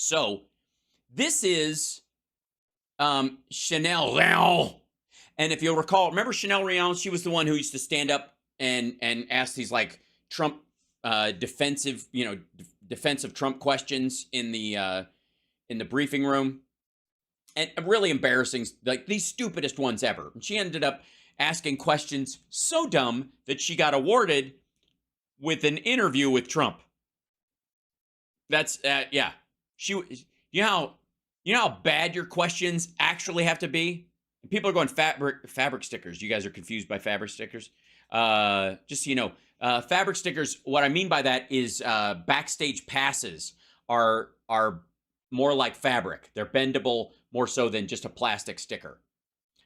So this is Chanel Rion. And if you'll recall, remember Chanel Rion? She was the one who used to stand up and ask these like Trump defensive Trump questions in the briefing room. And really embarrassing, like the stupidest ones ever. And she ended up asking questions so dumb that she got awarded with an interview with Trump. That's yeah. You know how bad your questions actually have to be. People are going fabric stickers. You guys are confused by fabric stickers. Just so you know, fabric stickers. What I mean by that is backstage passes are more like fabric. They're bendable more so than just a plastic sticker.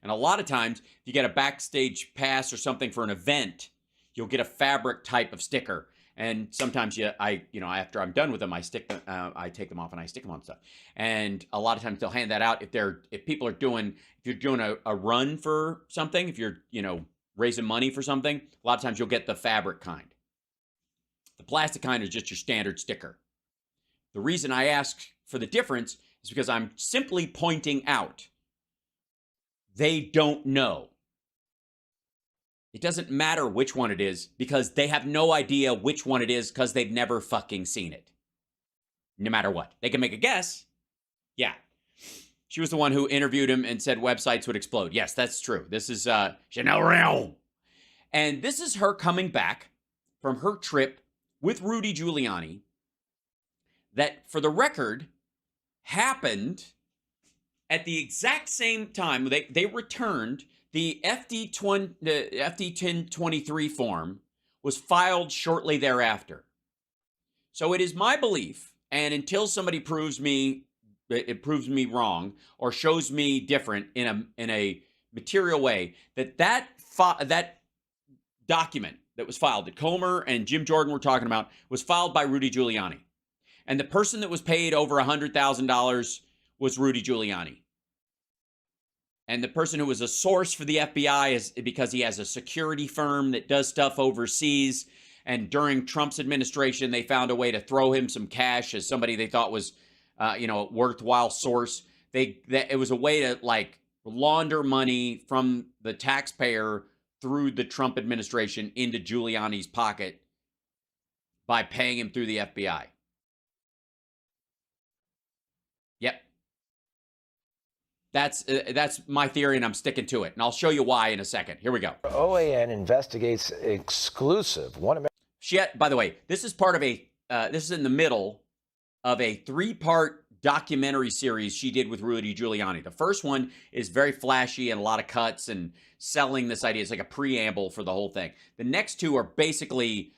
And a lot of times, if you get a backstage pass or something for an event, you'll get a fabric type of sticker. And sometimes after I'm done with them, I take them off and I stick them on stuff. And a lot of times they'll hand that out if you're doing a run for something, if you're, raising money for something, a lot of times you'll get the fabric kind. The plastic kind is just your standard sticker. The reason I ask for the difference is because I'm simply pointing out they don't know. It doesn't matter which one it is because they have no idea which one it is because they've never fucking seen it. No matter what. They can make a guess. Yeah. She was the one who interviewed him and said websites would explode. Yes, that's true. This is Chanel Rion. And this is her coming back from her trip with Rudy Giuliani that, for the record, happened at the exact same time. They returned. The FD 1023 form was filed shortly thereafter. So it is my belief, and until somebody proves me wrong or shows me different in a material way, that document that was filed that Comer and Jim Jordan were talking about was filed by Rudy Giuliani. And the person that was paid over $100,000 was Rudy Giuliani. And the person who was a source for the FBI is because he has a security firm that does stuff overseas. And during Trump's administration, they found a way to throw him some cash as somebody they thought was, a worthwhile source. It was a way to like launder money from the taxpayer through the Trump administration into Giuliani's pocket by paying him through the FBI. Yep. That's my theory, and I'm sticking to it. And I'll show you why in a second. Here we go. OAN investigates exclusive By the way, this is part of this is in the middle of a 3-part documentary series she did with Rudy Giuliani. The first one is very flashy and a lot of cuts and selling this idea. It's like a preamble for the whole thing. The next 2 are basically,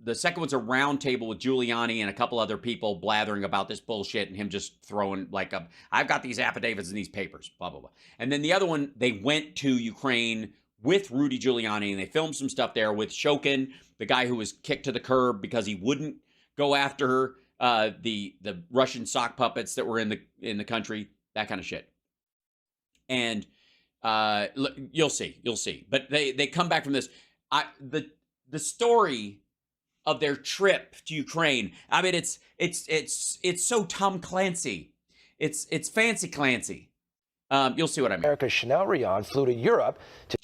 the second one's a round table with Giuliani and a couple other people blathering about this bullshit and him just throwing like I've got these affidavits and these papers, blah, blah, blah. And then the other one, they went to Ukraine with Rudy Giuliani and they filmed some stuff there with Shokin, the guy who was kicked to the curb because he wouldn't go after the Russian sock puppets that were in the country, that kind of shit. And you'll see. But they come back from this. The story of their trip to Ukraine. I mean, it's so Tom Clancy. It's fancy Clancy. You'll see what I mean. America's Chanel Rion flew to Europe to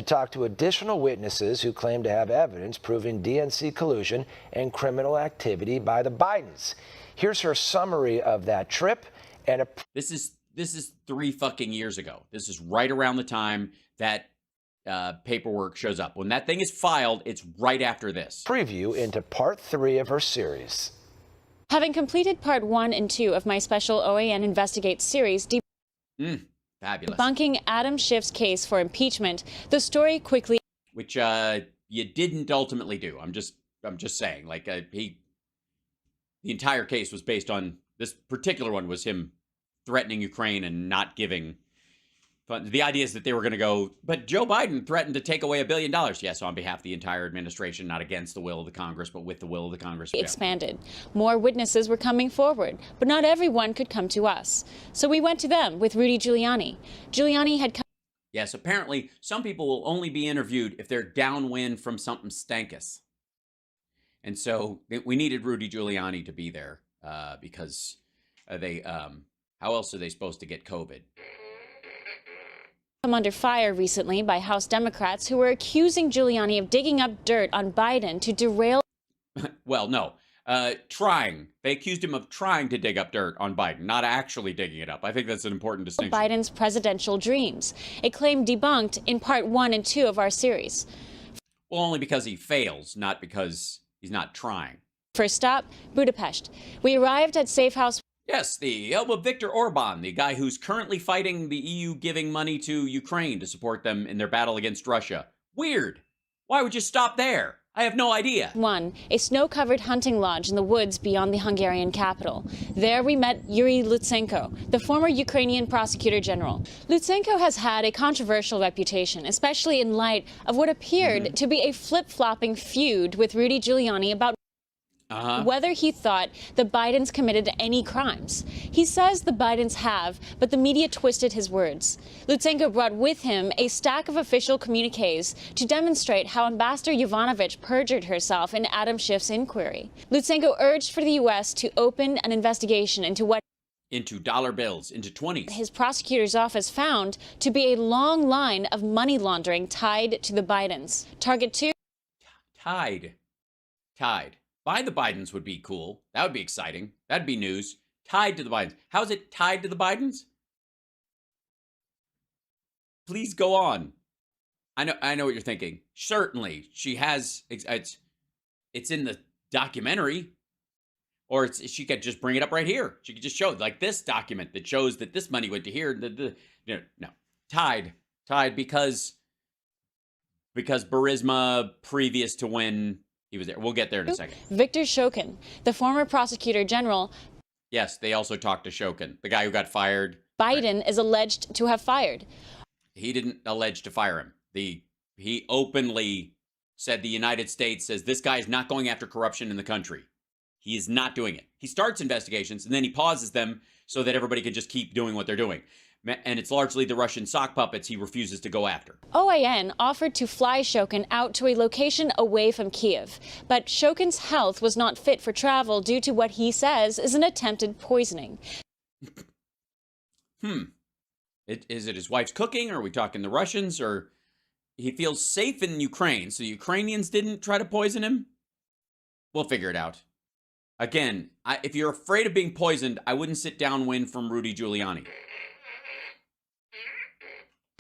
talk to additional witnesses who claim to have evidence proving DNC collusion and criminal activity by the Bidens. Here's her summary of that trip. And this is 3 fucking years ago. This is right around the time that paperwork shows up. When that thing is filed, it's right after this. Preview into part 3 of her series. Having completed part 1 and 2 of my special OAN Investigates series, fabulous. debunking Adam Schiff's case for impeachment, the story quickly, which you didn't ultimately do. I'm just saying, like the entire case was based on this particular one was him threatening Ukraine and not giving. But the idea is that they were going to go, but Joe Biden threatened to take away $1 billion. Yes, on behalf of the entire administration, not against the will of the Congress, but with the will of the Congress. expanded. More witnesses were coming forward, but not everyone could come to us. So we went to them with Rudy Giuliani. Giuliani had come. Yes, apparently some people will only be interviewed if they're downwind from something stankus. And so we needed Rudy Giuliani to be there. because they how else are they supposed to get COVID? Come under fire recently by House Democrats who were accusing Giuliani of digging up dirt on Biden to derail. Well, no. Trying. They accused him of trying to dig up dirt on Biden, not actually digging it up. I think that's an important distinction. Biden's presidential dreams, a claim debunked in part 1 and 2 of our series. Well, only because he fails, not because he's not trying. First stop, Budapest. We arrived at Safe House. Yes, the help of Viktor Orban, the guy who's currently fighting the EU giving money to Ukraine to support them in their battle against Russia. Weird. Why would you stop there? I have no idea. 1, a snow-covered hunting lodge in the woods beyond the Hungarian capital. There we met Yuri Lutsenko, the former Ukrainian prosecutor general. Lutsenko has had a controversial reputation, especially in light of what appeared to be a flip-flopping feud with Rudy Giuliani about whether he thought the Bidens committed any crimes. He says the Bidens have, but the media twisted his words. Lutsenko brought with him a stack of official communiques to demonstrate how Ambassador Yovanovitch perjured herself in Adam Schiff's inquiry. Lutsenko urged for the U.S. to open an investigation into dollar bills, into 20s. His prosecutor's office found to be a long line of money laundering tied to the Bidens. Target 2. Tied. By the Bidens would be cool. That would be exciting. That'd be news. Tied to the Bidens. How is it tied to the Bidens? Please go on. I know what you're thinking. Certainly, she has. It's in the documentary, or she could just bring it up right here. She could just show like this document that shows that this money went to here. No, tied because Burisma previous to when he was there. We'll get there in a second. Viktor Shokin, the former prosecutor general. Yes, they also talked to Shokin, the guy who got fired. Biden is alleged to have fired. He didn't allege to fire him. He openly said the United States says this guy is not going after corruption in the country. He is not doing it. He starts investigations and then he pauses them so that everybody can just keep doing what they're doing. And it's largely the Russian sock puppets he refuses to go after. OAN offered to fly Shokin out to a location away from Kiev, but Shokin's health was not fit for travel due to what he says is an attempted poisoning. Is it his wife's cooking? Or are we talking the Russians? Or he feels safe in Ukraine, so the Ukrainians didn't try to poison him? We'll figure it out. Again, if you're afraid of being poisoned, I wouldn't sit downwind from Rudy Giuliani.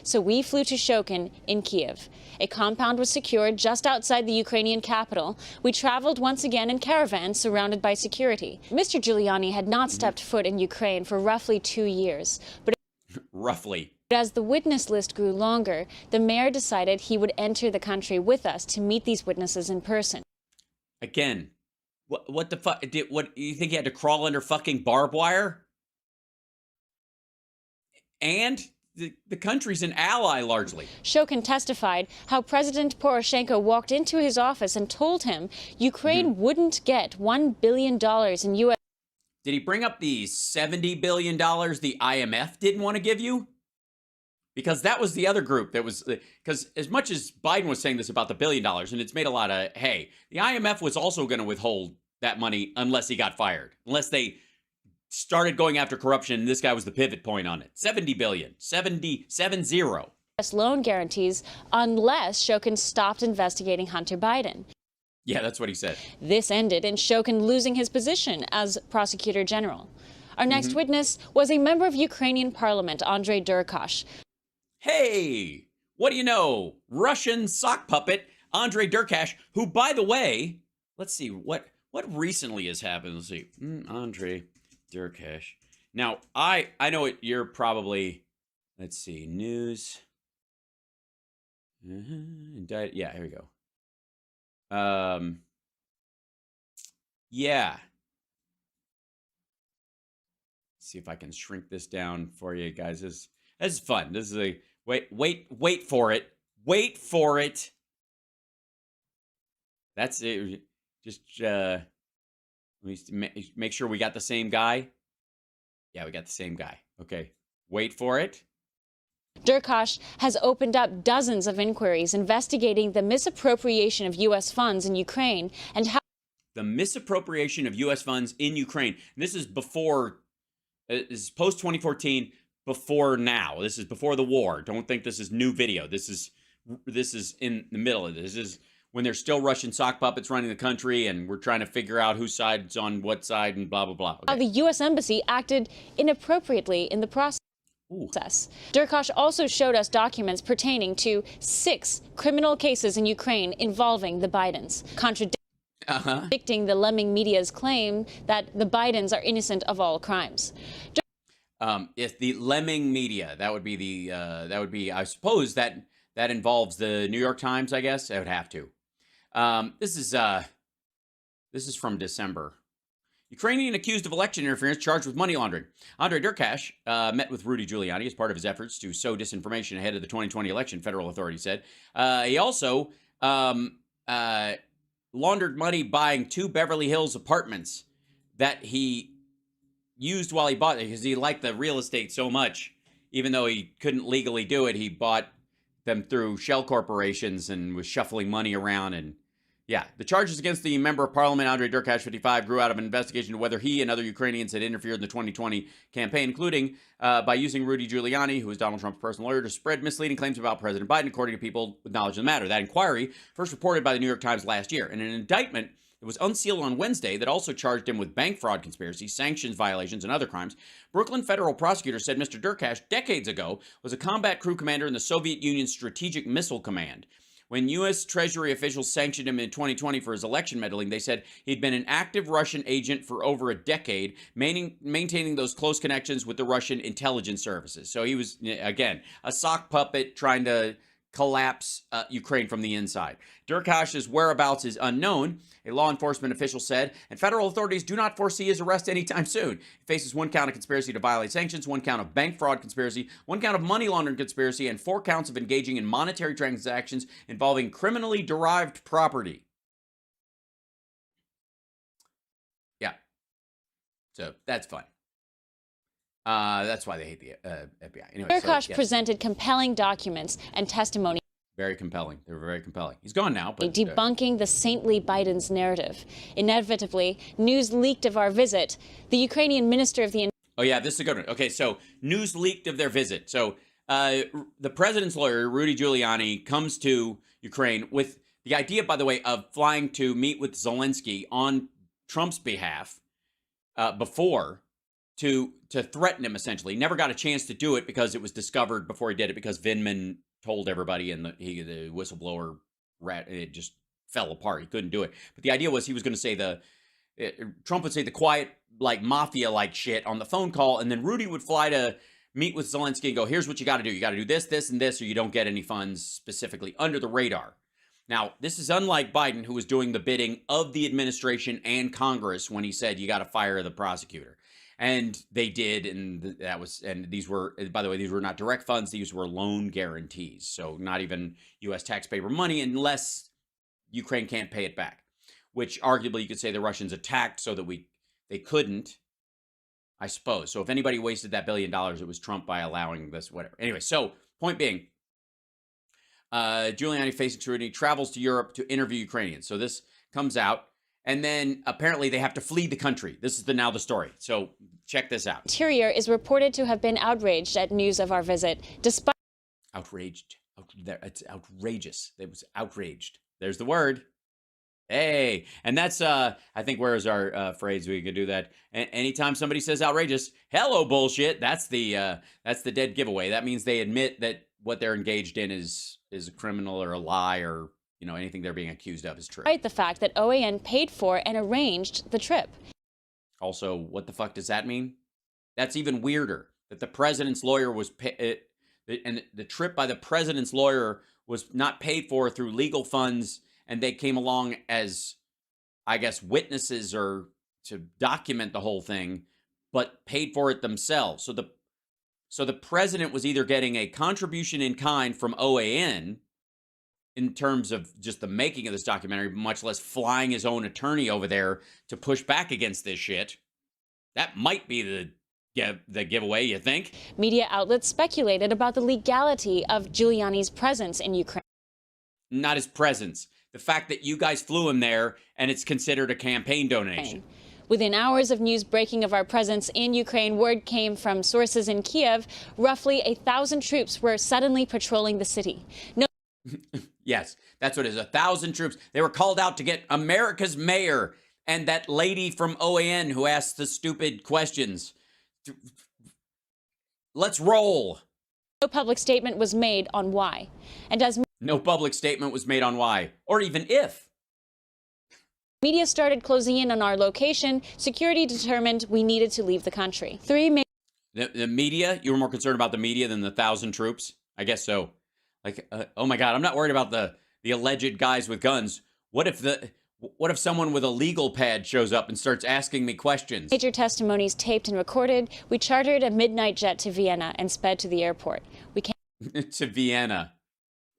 So we flew to Shokin in Kiev. A compound was secured just outside the Ukrainian capital. We traveled once again in caravans surrounded by security. Mr. Giuliani had not stepped foot in Ukraine for roughly 2 years. But roughly. As the witness list grew longer, the mayor decided he would enter the country with us to meet these witnesses in person. Again, what the fuck? What you think he had to crawl under fucking barbed wire? And the country's an ally, largely. Shokin testified how President Poroshenko walked into his office and told him Ukraine wouldn't get $1 billion in U.S. Did he bring up the $70 billion the IMF didn't want to give you? Because that was the other group that was... Because as much as Biden was saying this about the $1 billion, and it's made a lot of hay, the IMF was also going to withhold that money unless he got fired. Unless they started going after corruption, and this guy was the pivot point on it. 70 billion. 70. Loan guarantees unless Shokin stopped investigating Hunter Biden. Yeah, that's what he said. This ended in Shokin losing his position as prosecutor general. Our next witness was a member of Ukrainian parliament, Andrei Derkach. Hey, what do you know? Russian sock puppet Andrei Derkach, who, by the way, let's see, what recently has happened? Let's see. Andrei Derkach. Now, I know it. You're probably, let's see, news. Yeah, here we go. Yeah. Let's see if I can shrink this down for you guys. This is fun. This is a wait for it. Wait for it. That's it. Just let me make sure we got the same guy. Yeah, we got the same guy. Okay. Wait for it. Derkach has opened up dozens of inquiries investigating the misappropriation of U.S. funds in Ukraine and how... The misappropriation of U.S. funds in Ukraine. And this is before, this is post 2014, before now. This is before the war. Don't think this is new video. This is in the middle of this. This is when there's still Russian sock puppets running the country, and we're trying to figure out whose side's on what side and blah, blah, blah. Okay. How the U.S. Embassy acted inappropriately in the process. Derkach also showed us documents pertaining to 6 criminal cases in Ukraine involving the Bidens, contradicting the lemming media's claim that the Bidens are innocent of all crimes. If the lemming media, that would be I suppose that involves the New York Times, I guess. I would have to. This is from December. Ukrainian accused of election interference charged with money laundering. Andrei Derkach met with Rudy Giuliani as part of his efforts to sow disinformation ahead of the 2020 election, federal authorities said. He also laundered money buying 2 Beverly Hills apartments that he used while he bought it because he liked the real estate so much. Even though he couldn't legally do it, he bought them through shell corporations and was shuffling money around. And yeah, the charges against the member of parliament, Andrei Derkach, 55, grew out of an investigation into whether he and other Ukrainians had interfered in the 2020 campaign, including by using Rudy Giuliani, who is Donald Trump's personal lawyer, to spread misleading claims about President Biden, according to people with knowledge of the matter. That inquiry, first reported by the New York Times last year, and an indictment that was unsealed on Wednesday that also charged him with bank fraud conspiracy, sanctions violations, and other crimes. Brooklyn federal prosecutors said Mr. Derkach, decades ago, was a combat crew commander in the Soviet Union's Strategic Missile Command. When U.S. Treasury officials sanctioned him in 2020 for his election meddling, they said he'd been an active Russian agent for over a decade, maintaining those close connections with the Russian intelligence services. So he was, again, a sock puppet trying to collapse Ukraine from the inside. Derkach's whereabouts is unknown, a law enforcement official said, and federal authorities do not foresee his arrest anytime soon. He faces 1 count of conspiracy to violate sanctions, 1 count of bank fraud conspiracy, 1 count of money laundering conspiracy, and 4 counts of engaging in monetary transactions involving criminally derived property. Yeah. So that's fun. That's why they hate the FBI. Anyway, Derkach presented compelling documents and testimony. Very compelling. They were very compelling. He's gone now. But, debunking the saintly Biden's narrative. Inevitably, news leaked of our visit. The Ukrainian minister of the... Oh, yeah, this is a good one. Okay, so news leaked of their visit. So the president's lawyer, Rudy Giuliani, comes to Ukraine with the idea, by the way, of flying to meet with Zelensky on Trump's behalf before to threaten him, essentially. Never got a chance to do it because it was discovered before he did it because Vindman told everybody, and the whistleblower rat, it just fell apart. He couldn't do it. But the idea was he was going to say Trump would say the quiet, like mafia-like shit on the phone call, and then Rudy would fly to meet with Zelensky and go, here's what you got to do. You got to do this, this, and this, or you don't get any funds specifically under the radar. Now, this is unlike Biden, who was doing the bidding of the administration and Congress when he said you got to fire the prosecutor. And they did, and these were, by the way, these were not direct funds. These were loan guarantees. So not even U.S. taxpayer money unless Ukraine can't pay it back, which arguably you could say the Russians attacked so that they couldn't, I suppose. So if anybody wasted that $1 billion, it was Trump by allowing this, whatever. Anyway, so point being, Giuliani facing scrutiny, travels to Europe to interview Ukrainians. So this comes out. And then apparently they have to flee the country. This is now the story. So check this out. Interior is reported to have been outraged at news of our visit, despite... Outraged. It's outrageous. It was outraged. There's the word. Hey. And that's, I think, where is our phrase? We could do that. Anytime somebody says outrageous, hello, bullshit. That's the dead giveaway. That means they admit that what they're engaged in is a criminal or a lie or anything they're being accused of is true. Despite the fact that OAN paid for and arranged the trip. Also, what the fuck does that mean? That's even weirder. That the president's lawyer was and the trip by the president's lawyer was not paid for through legal funds, and they came along as, I guess, witnesses or to document the whole thing, but paid for it themselves. So the president was either getting a contribution in kind from OAN in terms of just the making of this documentary, much less flying his own attorney over there to push back against this shit. That might be the giveaway, you think? Media outlets speculated about the legality of Giuliani's presence in Ukraine. Not his presence. the fact that you guys flew him there and it's considered a campaign donation. Within hours of news breaking of our presence in Ukraine, word came from sources in Kiev. Roughly 1,000 troops were suddenly patrolling the city. No. Yes, that's what it is. 1,000 troops. They were called out to get America's mayor and that lady from OAN who asked the stupid questions. Let's roll. No public statement was made on why. And as no public statement was made on why, or even if. Media started closing in on our location, security determined we needed to leave the country. The media? You were more concerned about the media than the 1,000 troops? I guess so. Like, oh my God, I'm not worried about the alleged guys with guns. What if someone with a legal pad shows up and starts asking me questions? Major testimonies taped and recorded. We chartered a midnight jet to Vienna and sped to the airport. We came to Vienna.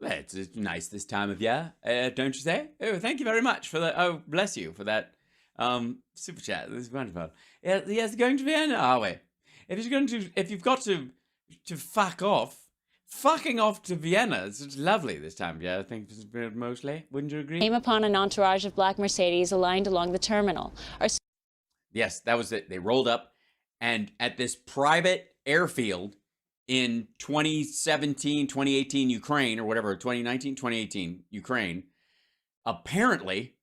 It's nice this time of year, don't you say? Oh, thank you very much for that. Oh, bless you for that super chat. This is wonderful. Yes, going to Vienna, are we? If you've got to fuck off, fucking off to Vienna. It's lovely this time of year, I think, mostly. Wouldn't you agree? Came upon an entourage of black Mercedes aligned along the terminal. Yes, that was it. They rolled up, and at this private airfield in 2017, 2018 Ukraine, or whatever, 2019, 2018 Ukraine, apparently,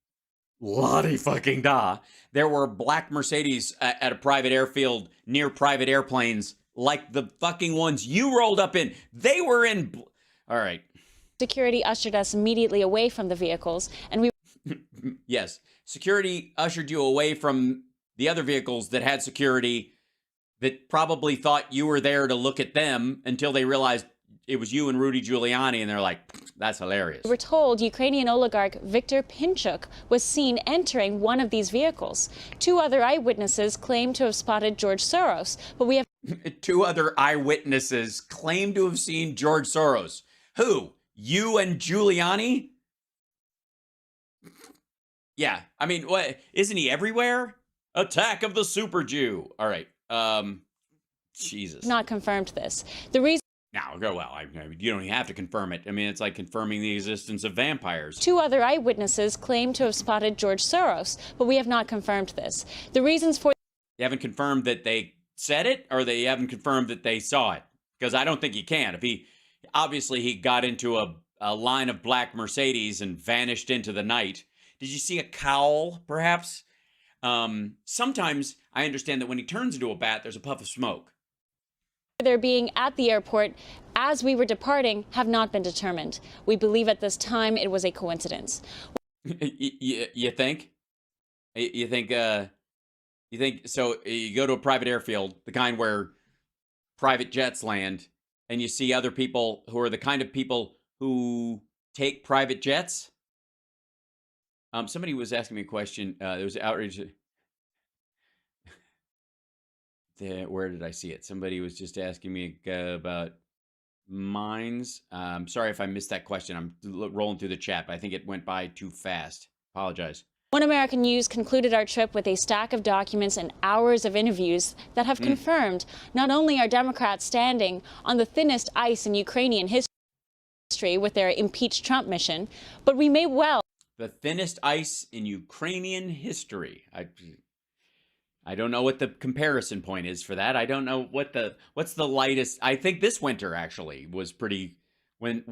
la-di-fucking-da, there were black Mercedes at a private airfield near private airplanes like the fucking ones you rolled up in. They were in... All right. Security ushered us immediately away from the vehicles, and we... Yes. Security ushered you away from the other vehicles that had security that probably thought you were there to look at them until they realized it was you and Rudy Giuliani, and they're like, that's hilarious. We were told Ukrainian oligarch Viktor Pinchuk was seen entering one of these vehicles. 2 other eyewitnesses claim to have spotted George Soros, but we have... 2 other eyewitnesses claim to have seen George Soros. Who? You and Giuliani? Yeah, I mean, what? Isn't he everywhere? Attack of the Super Jew. All right. Jesus. Not confirmed this. The reason... Now, you don't even have to confirm it. I mean, it's like confirming the existence of vampires. 2 other eyewitnesses claim to have spotted George Soros, but we have not confirmed this. The reasons for... You haven't confirmed that they said it, or they haven't confirmed that they saw it? Because I don't think you can. If obviously he got into a line of black Mercedes and vanished into the night. Did you see a cowl, perhaps? Sometimes I understand that when he turns into a bat, there's a puff of smoke. Their being at the airport as we were departing have not been determined. We believe at this time it was a coincidence. You think? You think so? You go to a private airfield, the kind where private jets land, and you see other people who are the kind of people who take private jets. Somebody was asking me a question. There was outrage. Where did I see it? Somebody was just asking me about mines. Sorry if I missed that question. I'm rolling through the chat, but I think it went by too fast. Apologize. One American News concluded our trip with a stack of documents and hours of interviews that have confirmed not only are Democrats standing on the thinnest ice in Ukrainian history with their impeach Trump mission, but we may well... The thinnest ice in Ukrainian history. I don't know what the comparison point is for that. I don't know what's the lightest. I think this winter actually was pretty, when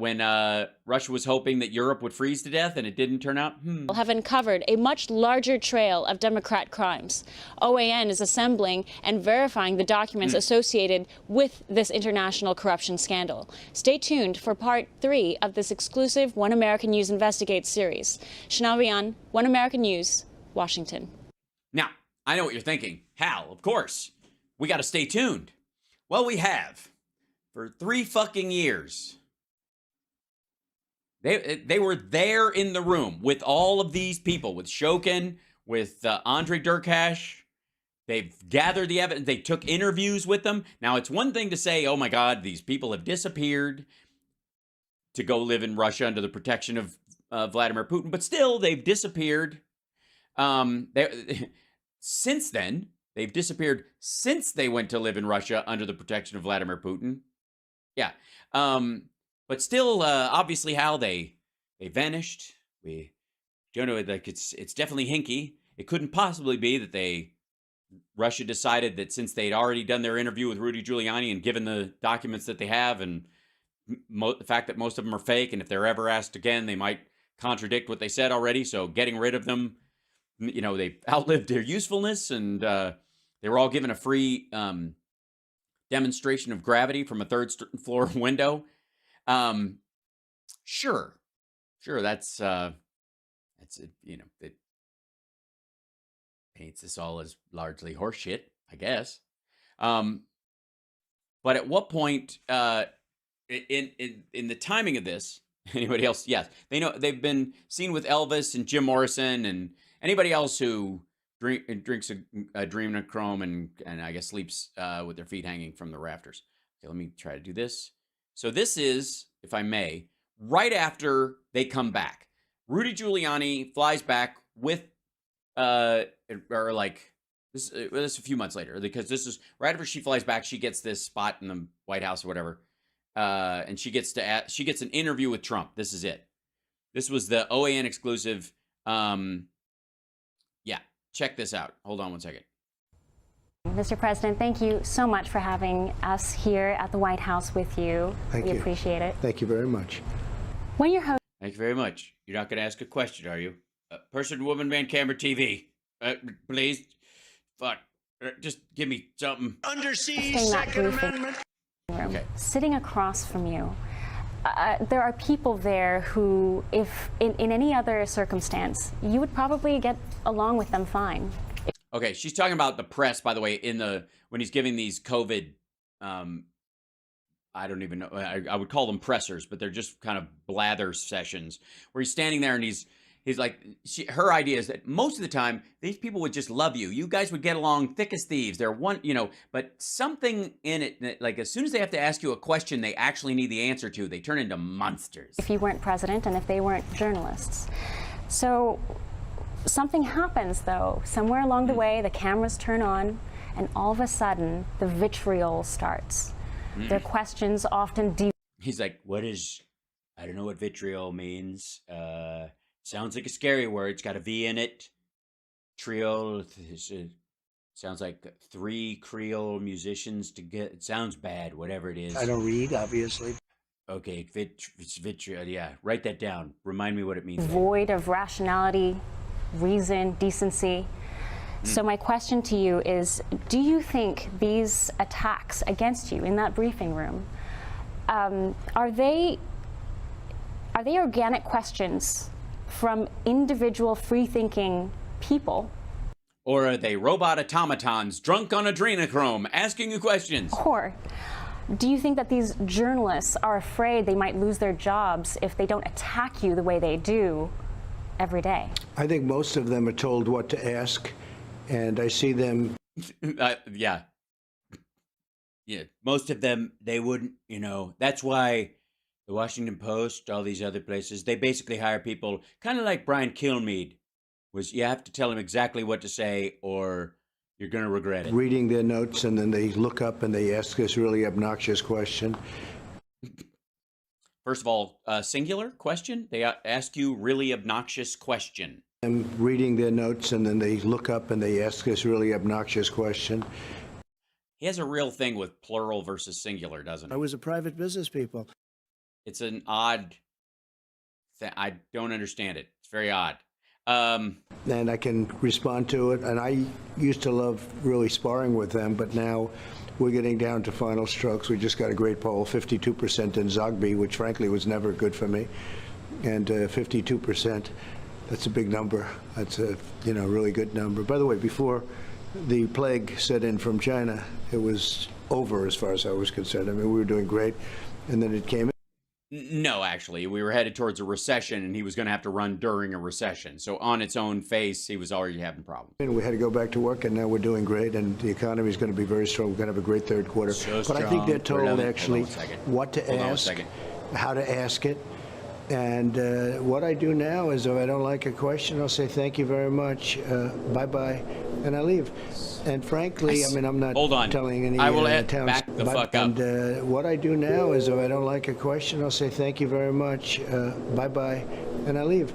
Russia was hoping that Europe would freeze to death and it didn't turn out. Have uncovered a much larger trail of Democrat crimes. OAN is assembling and verifying the documents associated with this international corruption scandal. Stay tuned for part 3 of this exclusive One American News Investigates series. Chanel Rion, One American News, Washington. Now, I know what you're thinking. Hal, of course. We got to stay tuned. Well, we have. For 3 fucking years. They were there in the room with all of these people, with Shokin, with Andre Derkach. They've gathered the evidence. They took interviews with them. Now, it's one thing to say, oh my God, these people have disappeared to go live in Russia under the protection of Vladimir Putin. But still, they've disappeared. Since then, they've disappeared since they went to live in Russia under the protection of Vladimir Putin. Yeah. But still, obviously, Hal, they vanished. We don't know, like it's definitely hinky. It couldn't possibly be that Russia decided that since they'd already done their interview with Rudy Giuliani and given the documents that they have and the fact that most of them are fake, and if they're ever asked again, they might contradict what they said already. So getting rid of them, they've outlived their usefulness, and they were all given a free demonstration of gravity from a third floor window. Sure, that's it. It paints this all as largely horseshit, I guess. But at what point, in the timing of this, anybody else? Yes, they know they've been seen with Elvis and Jim Morrison and anybody else who drinks a adrenochrome and I guess sleeps with their feet hanging from the rafters. Okay, let me try to do this. So this is, if I may, right after they come back. Rudy Giuliani flies back with, or like this a few months later, because this is right after she flies back. She gets this spot in the White House or whatever, and she gets an interview with Trump. This is it. This was the OAN exclusive. Yeah, check this out. Hold on one second. Mr. President, thank you so much for having us here at the White House with you. Thank you. We appreciate it. Thank you very much. When you're hosting, Thank you very much. You're not going to ask a question, are you? Person, woman, man, camera, TV. Please. Fuck. Just give me something. Under siege, that Second briefing Amendment. room, Okay. sitting across from you, there are people there who, if in any other circumstance, you would probably get along with them fine. Okay, she's talking about the press, by the way, when he's giving these COVID, I don't even know, I would call them pressers, but they're just kind of blather sessions where he's standing there and he's like, her idea is that most of the time these people would just love you. You guys would get along thick as thieves. They're but something in it, like as soon as they have to ask you a question they actually need the answer to, they turn into monsters. If you weren't president and if they weren't journalists. So something happens, though. Somewhere along the way, the cameras turn on, and all of a sudden, the vitriol starts. Their questions often He's like, I don't know what vitriol means. Sounds like a scary word. It's got a V in it. Trio. Sounds like 3 Creole musicians together. It sounds bad, whatever it is. I don't read, obviously. Okay, it's vitriol. Yeah, write that down. Remind me what it means. void of rationality, reason, decency. So my question to you is, do you think these attacks against you in that briefing room, are they organic questions from individual free-thinking people? Or are they robot automatons drunk on adrenochrome asking you questions? Or do you think that these journalists are afraid they might lose their jobs if they don't attack you the way they do every day? I think most of them are told what to ask, and I see them. Yeah. Most of them, they wouldn't, that's why the Washington Post, all these other places, they basically hire people kind of like Brian Kilmeade was. You have to tell him exactly what to say or you're going to regret it. Reading their notes, and then they look up and they ask this really obnoxious question. First of all, singular question. They ask you really obnoxious question. And reading their notes, and then they look up and they ask this really obnoxious question. He has a real thing with plural versus singular, doesn't he? I was a private business people. It's an odd thing. I don't understand it. It's very odd. And I can respond to it. And I used to love really sparring with them, but now we're getting down to final strokes. We just got a great poll, 52% in Zogby, which frankly was never good for me. And 52%, that's a big number. That's a really good number. By the way, before the plague set in from China, it was over as far as I was concerned. I mean, we were doing great. And then it came in. No, actually, we were headed towards a recession, and he was going to have to run during a recession. So on its own face, he was already having problems. And we had to go back to work, and now we're doing great, and the economy is going to be very strong. We're going to have a great third quarter. So but I think they're told actually what to Hold on a ask, second. how to ask it. And what I do now is if I don't like a question, I'll say thank you very much, bye-bye, and I leave. And frankly, I mean, I'm not Hold on. telling any I will towns. back the fuck up. And what I do now is if I don't like a question, I'll say thank you very much, bye-bye, and I leave.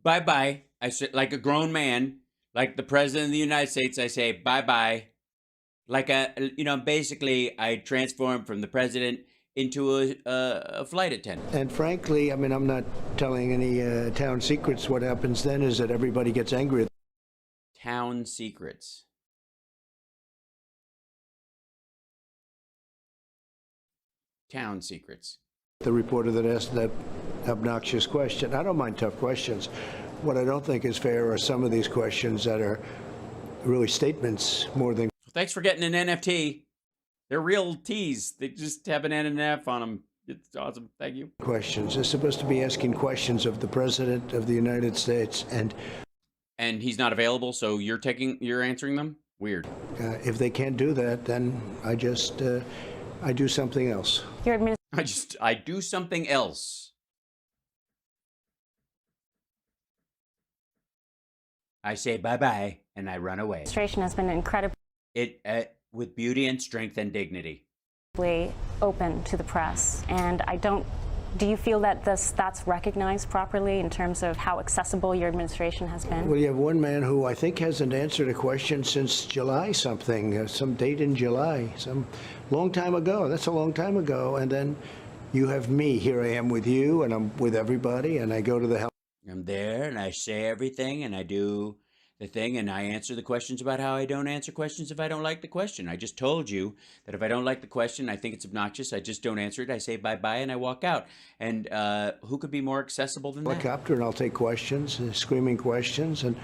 bye-bye. I say, like a grown man, like the president of the United States, I say bye-bye. Like basically I transform from the president into a flight attendant. And frankly, I mean, I'm not telling any town secrets. What happens then is that everybody gets angry. Town secrets. Town secrets. The reporter that asked that obnoxious question. I don't mind tough questions. What I don't think is fair are some of these questions that are really statements more than. Thanks for getting an NFT. They're real T's. They just have an N and an F on them. It's awesome. Thank you. Questions. They're supposed to be asking questions of the President of the United States, and he's not available, so you're answering them? Weird. If they can't do that, then I just I do something else. I do something else. I say bye-bye and I run away. Administration has been incredibly with beauty and strength and dignity. Open to the press, and do you feel that that's recognized properly in terms of how accessible your administration has been? Well, you have one man who I think hasn't answered a question since July something, some date in July, some long time ago. That's a long time ago. And then you have me. Here I am with you, and I'm with everybody, and I go to the help. I'm there, and I say everything, and I do the thing, and I answer the questions about how I don't answer questions if I don't like the question. I just told you that if I don't like the question, I think it's obnoxious, I just don't answer it. I say bye-bye and I walk out. And who could be more accessible than that? Helicopter, and I'll take questions, screaming questions, and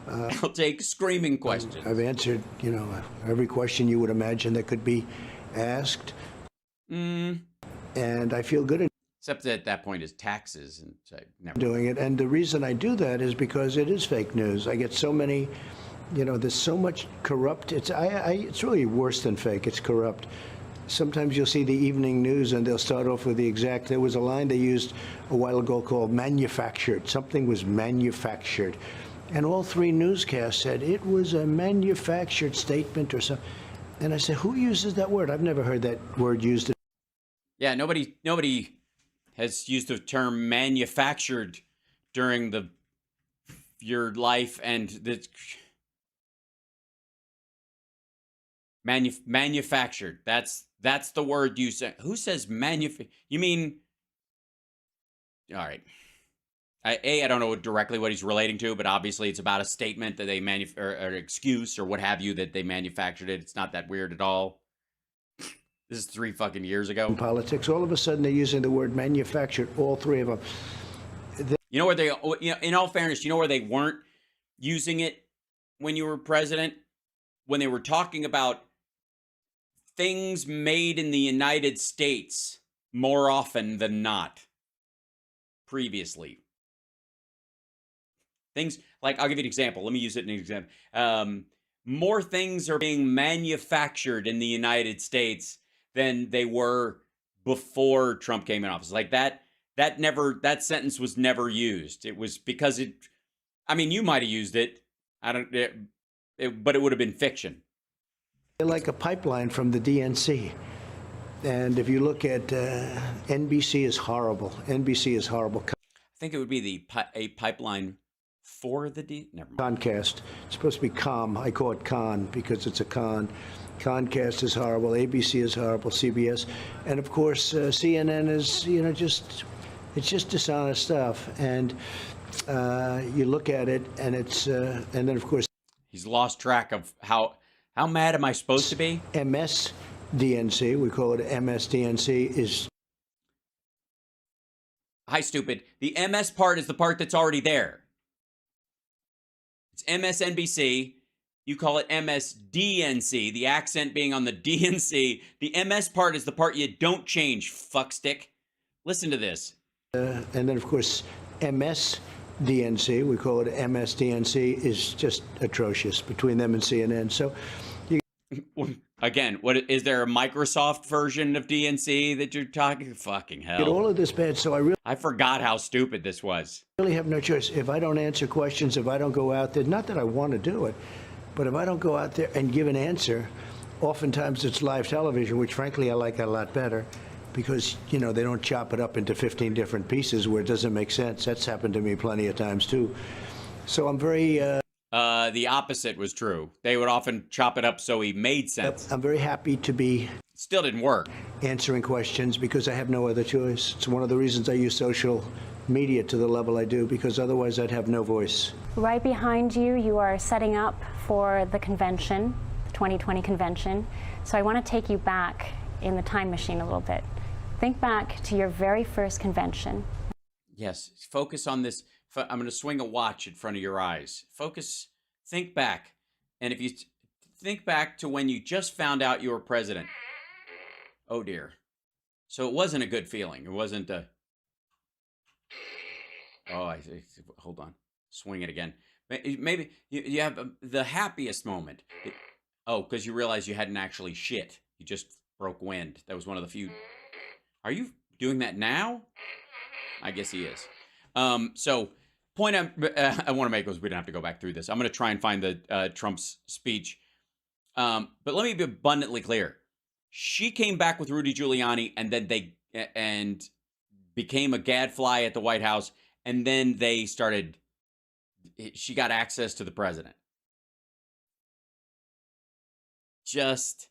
I'll take screaming questions. I've answered, every question you would imagine that could be asked. And I feel good. Except that at that point is taxes, and so never doing it. And the reason I do that is because it is fake news. I get so many, there's so much corrupt. It's really worse than fake. It's corrupt. Sometimes you'll see the evening news and they'll start off with there was a line they used a while ago called manufactured. Something was manufactured. And all three newscasts said it was a manufactured statement or something. And I said, who uses that word? I've never heard that word used. Yeah, nobody has used the term manufactured during your life, and manufactured. That's the word you say. Who says You mean? All right. I don't know directly what he's relating to, but obviously it's about a statement that they or an excuse or what have you that they manufactured it. It's not that weird at all. This is 3 fucking years ago. In politics, all of a sudden they're using the word manufactured, all three of them. You know where in all fairness, you know where they weren't using it when you were president? When they were talking about things made in the United States more often than not previously. Things like, I'll give you an example. Let me use it in an example. More things are being manufactured in the United States than they were before Trump came in office. Like that sentence was never used. It was because you might have used it. But it would have been fiction. Like a pipeline from the DNC. And if you look at NBC is horrible. NBC is horrible. I think it would be a pipeline for the never mind. Concast. It's supposed to be calm. I call it con because it's a con. Concast is horrible. ABC is horrible. CBS, and of course CNN is it's just dishonest stuff. And you look at it, and it's and then of course he's lost track of how mad am I supposed to be? MSDNC, we call it MSDNC, is. Hi, stupid. The MS part is the part that's already there. It's MSNBC. You call it MSDNC, the accent being on the DNC. The MS part is the part you don't change, fuckstick. Listen to this. And then, of course, MSDNC, we call it MSDNC, is just atrocious between them and CNN. So, again, what is there a Microsoft version of DNC that you're talking? Fucking hell. Get all of this bad, so I forgot how stupid this was. I really have no choice. If I don't answer questions, if I don't go out there, not that I want to do it, but if I don't go out there and give an answer, oftentimes it's live television, which frankly I like a lot better, because, you know, they don't chop it up into 15 different pieces where it doesn't make sense. That's happened to me plenty of times, too. So I'm very... the opposite was true. They would often chop it up so he made sense. I'm very happy to be... Still didn't work. Answering questions because I have no other choice. It's one of the reasons I use social media to the level I do, because otherwise I'd have no voice. Right behind you, you are setting up for the convention, the 2020 convention. So I want to take you back in the time machine a little bit. Think back to your very first convention. Yes, focus on this. I'm going to swing a watch in front of your eyes. Focus, think back. And if you think back to when you just found out you were president. Oh dear. So it wasn't a good feeling. It wasn't a... Oh, hold on. Swing it again. Maybe you have the happiest moment. Oh, because you realize you hadn't actually shit. You just broke wind. That was one of the few. Are you doing that now? I guess he is. So, point I want to make was we don't have to go back through this. I'm going to try and find the Trump's speech. But let me be abundantly clear. She came back with Rudy Giuliani, and then they became a gadfly at the White House. And then she got access to the president. Just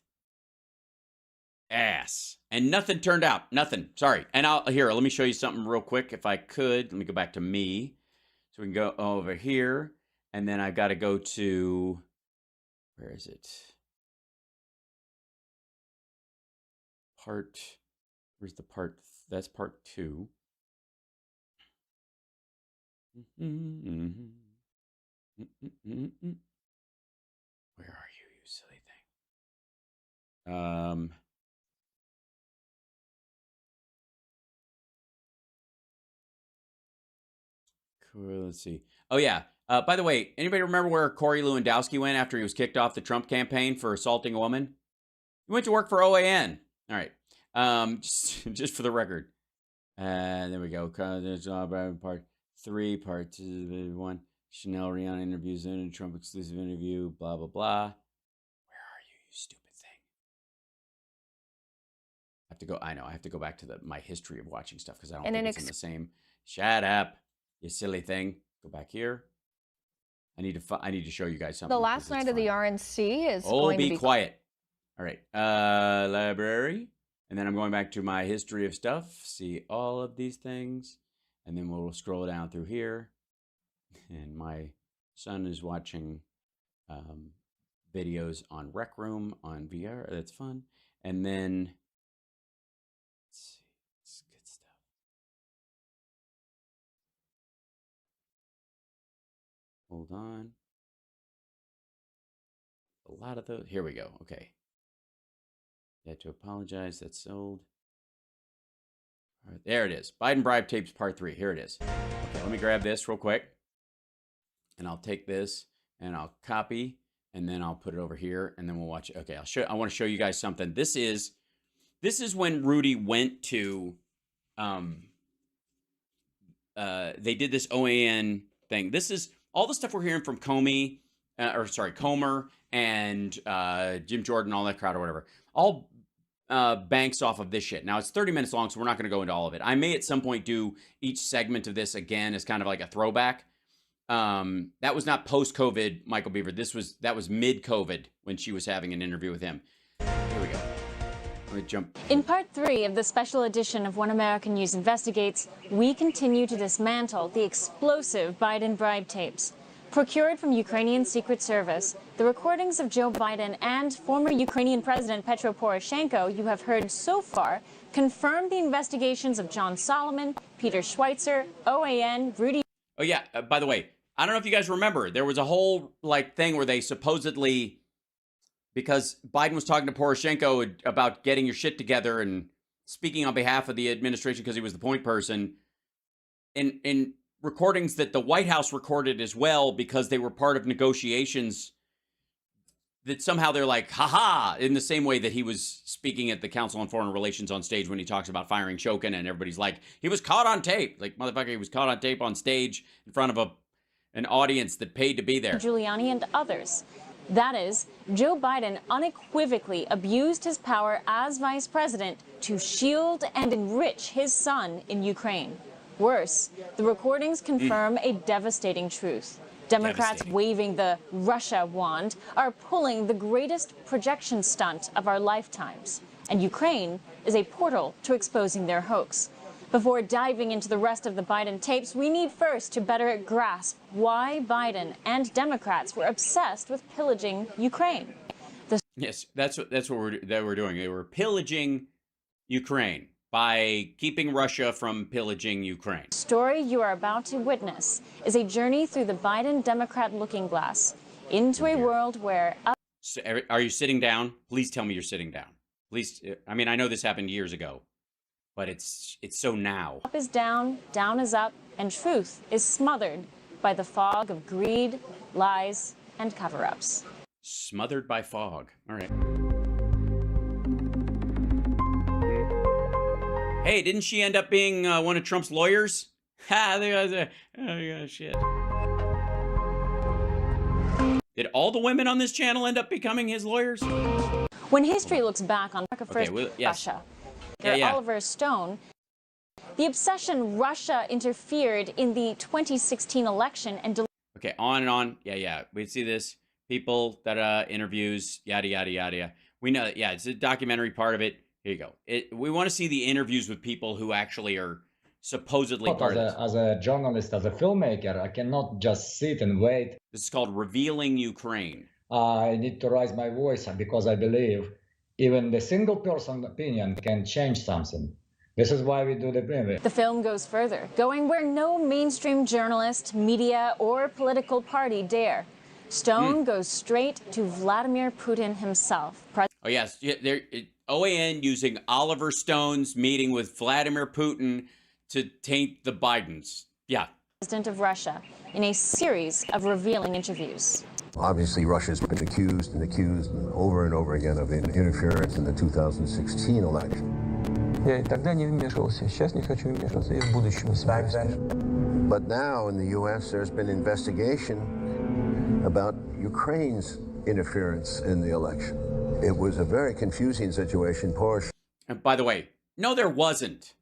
ass. And nothing turned out. Nothing. Sorry. And let me show you something real quick if I could. Let me go back to me. So we can go over here. And then I've got to go to, where is it? Where's the part? That's part 2. Where are you, you silly thing? Cool, let's see. Oh, yeah. By the way, anybody remember where Corey Lewandowski went after he was kicked off the Trump campaign for assaulting a woman? He went to work for OAN. All right. Just for the record. There we go. Part 3, part 1. Chanel Rion interviews in a Trump exclusive interview, blah, blah, blah. Where are you, you stupid thing? I have to go back to my history of watching stuff because I don't think it's in the same. Shut up, you silly thing. Go back here. I need to show you guys something. The last night of the RNC is going to be... be quiet. All right. Library. And then I'm going back to my history of stuff. See all of these things. And then we'll scroll down through here. And my son is watching videos on Rec Room on VR. That's fun. And then, let's see, it's good stuff. Hold on. A lot of those. Here we go. Okay. You had to apologize. That's sold. All right, there it is. Biden bribe tapes part 3. Here it is. Okay, let me grab this real quick. And I'll take this and I'll copy and then I'll put it over here and then we'll watch it. Okay, I want to show you guys something. This is when Rudy went to they did this OAN thing. This is all the stuff we're hearing from Comer and Jim Jordan, all that crowd or whatever. All banks off of this shit. Now, it's 30 minutes long, so we're not going to go into all of it. I may at some point do each segment of this again as kind of like a throwback. That was not post-COVID, Michael Beaver. That was mid-COVID when she was having an interview with him. Here we go. Let me jump. In part 3 of the special edition of One American News Investigates, we continue to dismantle the explosive Biden bribe tapes. Procured from Ukrainian Secret Service, the recordings of Joe Biden and former Ukrainian President Petro Poroshenko you have heard so far confirm the investigations of John Solomon, Peter Schweitzer, OAN, Rudy... Oh, yeah. By the way, I don't know if you guys remember, there was a whole thing where they supposedly, because Biden was talking to Poroshenko about getting your shit together and speaking on behalf of the administration because he was the point person, in recordings that the White House recorded as well because they were part of negotiations, that somehow they're like, haha, in the same way that he was speaking at the Council on Foreign Relations on stage when he talks about firing Shokin, and everybody's like, he was caught on tape. Like, motherfucker, he was caught on tape on stage in front of an audience that paid to be there. Giuliani and others. That is, Joe Biden unequivocally abused his power as vice president to shield and enrich his son in Ukraine. Worse, the recordings confirm a devastating truth. Democrats waving the Russia wand are pulling the greatest projection stunt of our lifetimes. And Ukraine is a portal to exposing their hoax. Before diving into the rest of the Biden tapes, we need first to better grasp why Biden and Democrats were obsessed with pillaging Ukraine. Yes, that's what we're doing. They were pillaging Ukraine by keeping Russia from pillaging Ukraine. The story you are about to witness is a journey through the Biden Democrat looking glass into a world where... So, are you sitting down? Please tell me you're sitting down. Please. I mean, I know this happened years ago, but it's so now. Up is down is up, and truth is smothered by the fog of greed, lies, and cover-ups. Smothered by fog. All right. Hey, didn't she end up being one of Trump's lawyers? Ha! Oh, shit. Did all the women on this channel end up becoming his lawyers? When history looks back on America First Russia, Oliver Stone, the obsession Russia interfered in the 2016 election and... Okay, on and on. Yeah. We see this. People that interviews, yada, yada, yada. We know that, it's a documentary part of it. Here you go. We want to see the interviews with people who actually are supposedly part of this. As a journalist, as a filmmaker, I cannot just sit and wait. This is called Revealing Ukraine. I need to raise my voice because I believe even the single person opinion can change something. This is why we do the bribe. The film goes further, going where no mainstream journalist, media, or political party dare. Stone goes straight to Vladimir Putin himself. Oh, yes. OAN using Oliver Stone's meeting with Vladimir Putin to taint the Bidens. Yeah. President of Russia in a series of revealing interviews. Obviously, Russia's been accused over and over again of interference in the 2016 election. Я и тогда не вмешивался, сейчас не хочу вмешиваться, и в будущем не. But now in the U.S., there's been investigation about Ukraine's interference in the election. It was a very confusing situation. And by the way, no, there wasn't.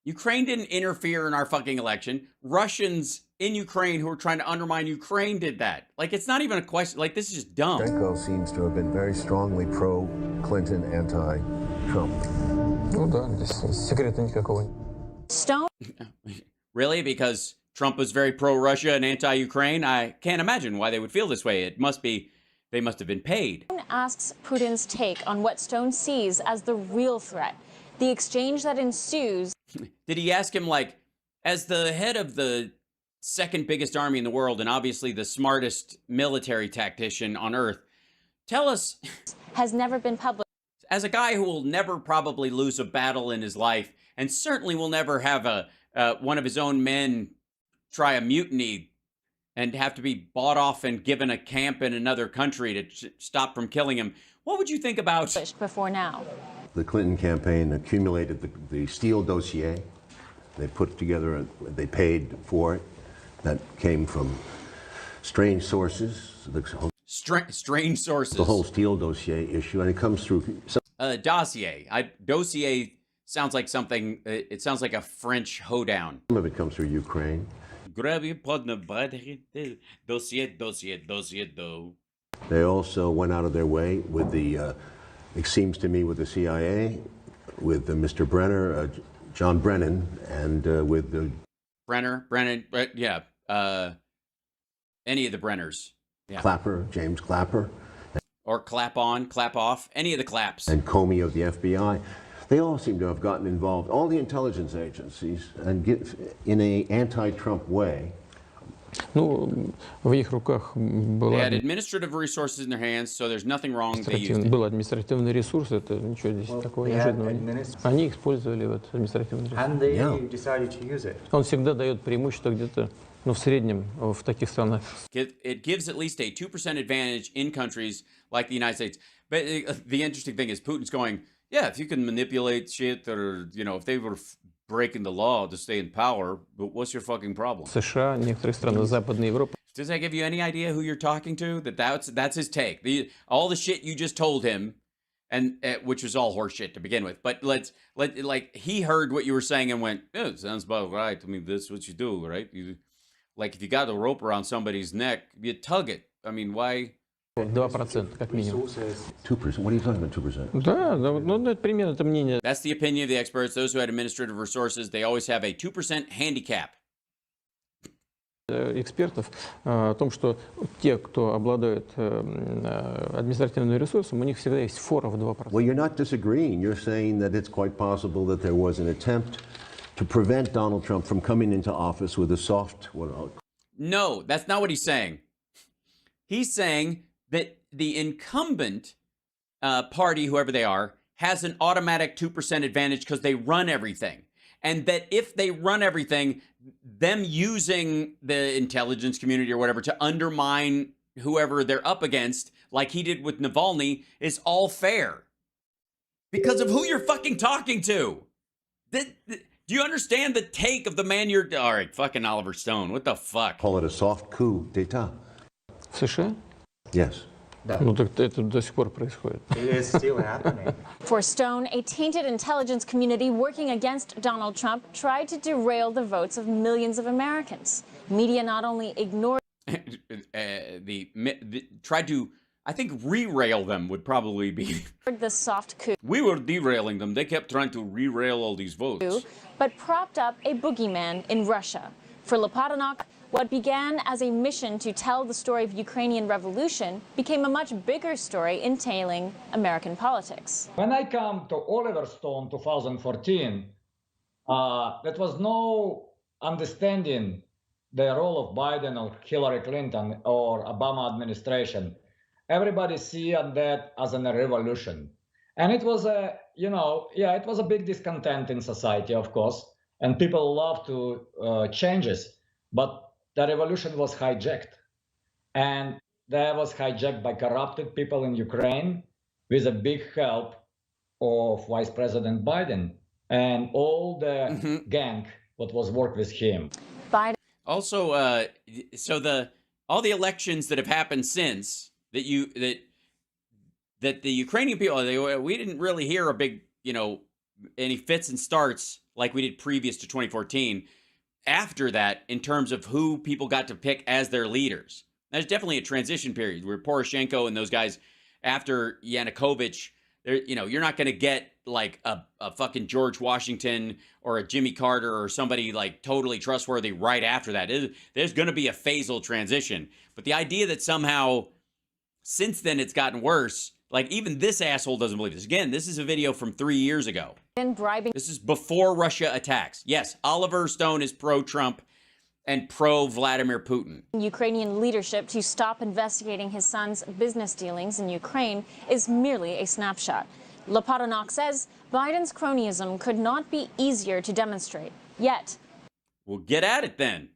Ukraine didn't interfere in our fucking election. Russians in Ukraine who were trying to undermine Ukraine did that. Like, it's not even a question. Like, this is just dumb. Derkach seems to have been very strongly pro-Clinton, anti-Trump. Ну да, здесь секрета никакого. Stone. Really? Because Trump was very pro-Russia and anti-Ukraine? I can't imagine why they would feel this way. They must have been paid. Stone asks Putin's take on what Stone sees as the real threat. The exchange that ensues. Did he ask him, like, as the head of the second biggest army in the world and obviously the smartest military tactician on earth, tell us... Has never been published. As a guy who will never probably lose a battle in his life and certainly will never have one of his own men try a mutiny and have to be bought off and given a camp in another country to stop from killing him, what would you think about... Before now. The Clinton campaign accumulated the Steele dossier. They put together, they paid for it. That came from strange sources. Strange sources. The whole Steele dossier issue, and it comes through... Dossier. Dossier sounds like something, it sounds like a French hoedown. Some of it comes through Ukraine. Dossier. They also went out of their way with the, it seems to me, with the CIA, with Mr. Brenner, John Brennan, and with the... Brennan, yeah. Any of the Brenners. Yeah. Clapper, James Clapper. Or clap on, clap off, any of the claps. And Comey of the FBI. They all seem to have gotten involved, all the intelligence agencies, and in an anti-Trump way. Ну, в их руках They had administrative resources in their hands, so there's nothing wrong. They used it. Был административный ресурс, это ничего здесь такого неожиданного. Они использовали вот административный ресурс. And they decided to use it. Он всегда дает преимущество где-то, ну, в среднем в таких странах. It gives at least a 2% advantage in countries like the United States. But the interesting thing is Putin's going, yeah, if you can manipulate shit or, if they were breaking the law to stay in power, but what's your fucking problem? США, некоторые страны Западной Европы. Does that give you any idea who you're talking to? That's his take. All the shit you just told him, and which was all horseshit to begin with. But like he heard what you were saying and went, "Oh, it sounds about right. I mean, that's what you do, right? Like if you got a rope around somebody's neck, you tug it. I mean, why?" 2% как минимум. 2%? What are you talking about, 2%? Да, ну это примерно это мнение. That's the opinion of the experts. Those who had administrative resources, they always have a 2% handicap. Экспертов о том, что те, кто обладают административным ресурсом, у них всегда есть фора в 2%. Well, you're not disagreeing. You're saying that it's quite possible that there was an attempt to prevent Donald Trump from coming into office with a soft... No, that's not what he's saying. He's saying that the incumbent party, whoever they are, has an automatic 2% advantage because they run everything. And that if they run everything, them using the intelligence community or whatever to undermine whoever they're up against, like he did with Navalny, is all fair. Because of who you're fucking talking to. Do you understand the take of the man you're... All right, fucking Oliver Stone. What the fuck? Call it a soft coup d'etat. В США? Yes. Ну так это до сих пор происходит. It is still happening. For Stone, a tainted intelligence community working against Donald Trump tried to derail the votes of millions of Americans. Media not only ignored tried to, I think, re-rail them would probably be the soft coup. We were derailing them. They kept trying to re-rail all these votes. But propped up a boogeyman in Russia. For Lopatonok, what began as a mission to tell the story of Ukrainian revolution became a much bigger story entailing American politics. When I come to Oliver Stone 2014, there was no understanding the role of Biden or Hillary Clinton or Obama administration. Everybody see that as a revolution. And it was it was a big discontent in society, of course, and people love to changes, but the revolution was hijacked, and that was hijacked by corrupted people in Ukraine with a big help of Vice President Biden and all the gang that was worked with him. Biden. Also, all the elections that have happened since that the Ukrainian people, we didn't really hear a big, any fits and starts like we did previous to 2014. After that, in terms of who people got to pick as their leaders, there's definitely a transition period where Poroshenko and those guys after Yanukovych, you're not going to get like a fucking George Washington or a Jimmy Carter or somebody like totally trustworthy right after that. There's going to be a phasal transition. But the idea that somehow since then it's gotten worse, like even this asshole doesn't believe this. Again, this is a video from 3 years ago. Bribing. This is before Russia attacks. Yes, Oliver Stone is pro-Trump and pro-Vladimir Putin. Ukrainian leadership to stop investigating his son's business dealings in Ukraine is merely a snapshot. Lopatonok says Biden's cronyism could not be easier to demonstrate. Yet. Well, get at it then.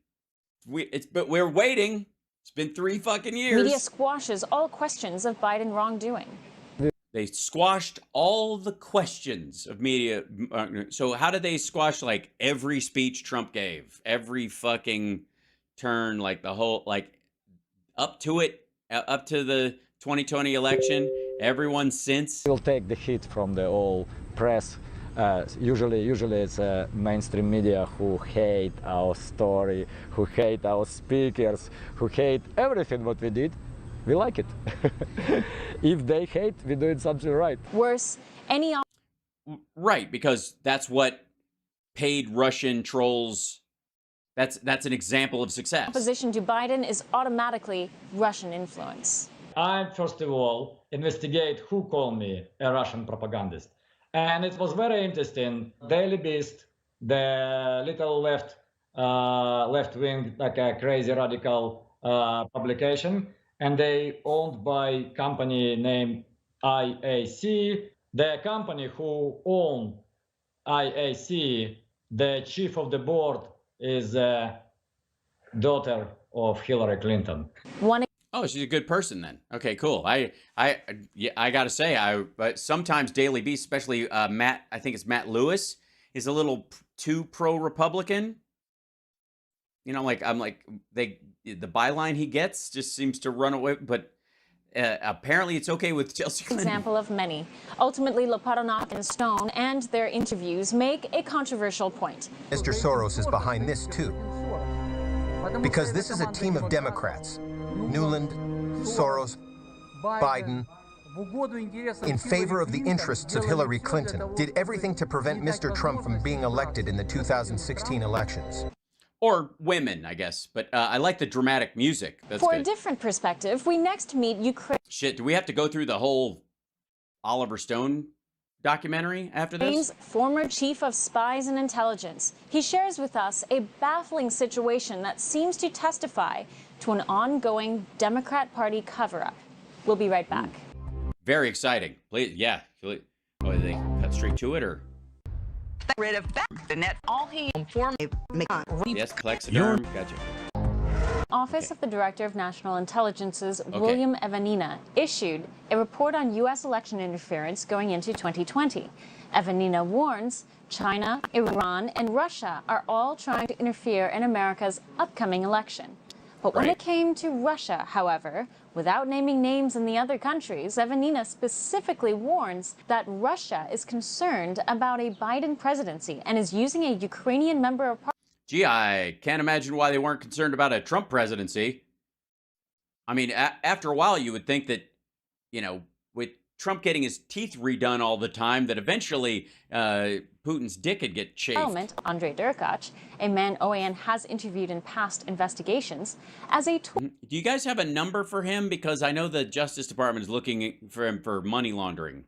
But we're waiting. It's been 3 fucking years. Media squashes all questions of Biden wrongdoing. They squashed all the questions of media. So how did they squash like every speech Trump gave? Every fucking turn, like the whole, like up to the 2020 election, everyone since. We'll take the hit from the all press. Usually it's mainstream media who hate our story, who hate our speakers, who hate everything what we did. We like it. If they hate, we're doing something right. Worse, Right, because that's what paid Russian trolls, that's an example of success. Opposition to Biden is automatically Russian influence. I, first of all, investigate who called me a Russian propagandist. And it was very interesting. Daily Beast, the little left-wing, like a crazy radical publication, and they owned by company named IAC. The company who owned IAC, the chief of the board is daughter of Hillary Clinton. Oh, she's a good person then. Okay, cool. I gotta say, but sometimes Daily Beast, especially Matt, I think it's Matt Lewis, is a little too pro-Republican. You know, like I'm like the byline he gets just seems to run away, but apparently it's okay with Chelsea Clinton. Example of many. Ultimately, Lopatonok and Stone and their interviews make a controversial point. Mr. Soros is behind this too, because this is a team of Democrats. Nuland, Soros, Biden, in favor of the interests of Hillary Clinton, did everything to prevent Mr. Trump from being elected in the 2016 elections. Or women, I guess. But I like the dramatic music. That's For good. a different perspective, we next meet Ukraine. Shit, do we have to go through the whole Oliver Stone documentary after this? Former chief of spies and intelligence. He shares with us a baffling situation that seems to testify to an ongoing Democrat Party cover-up. We'll be right back. Very exciting. Please, yeah. Oh, they cut straight to it, or? Rid of the net. All he informed me. Yes, Plexiderm. Gotcha. Office of the Director of National Intelligence's William Evanina issued a report on U.S. election interference going into 2020. Evanina warns China, Iran, and Russia are all trying to interfere in America's upcoming election. But when it came to Russia, however, without naming names in the other countries, Evanina specifically warns that Russia is concerned about a Biden presidency and is using a Ukrainian member of Parliament. Gee, I can't imagine why they weren't concerned about a Trump presidency. I mean, after a while, you would think that, you know, with Trump getting his teeth redone all the time, that eventually Putin's dick would get chafed. Andre Derkach, a man OAN has interviewed in past investigations, as a tool. Do you guys have a number for him? Because I know the Justice Department is looking for him for money laundering.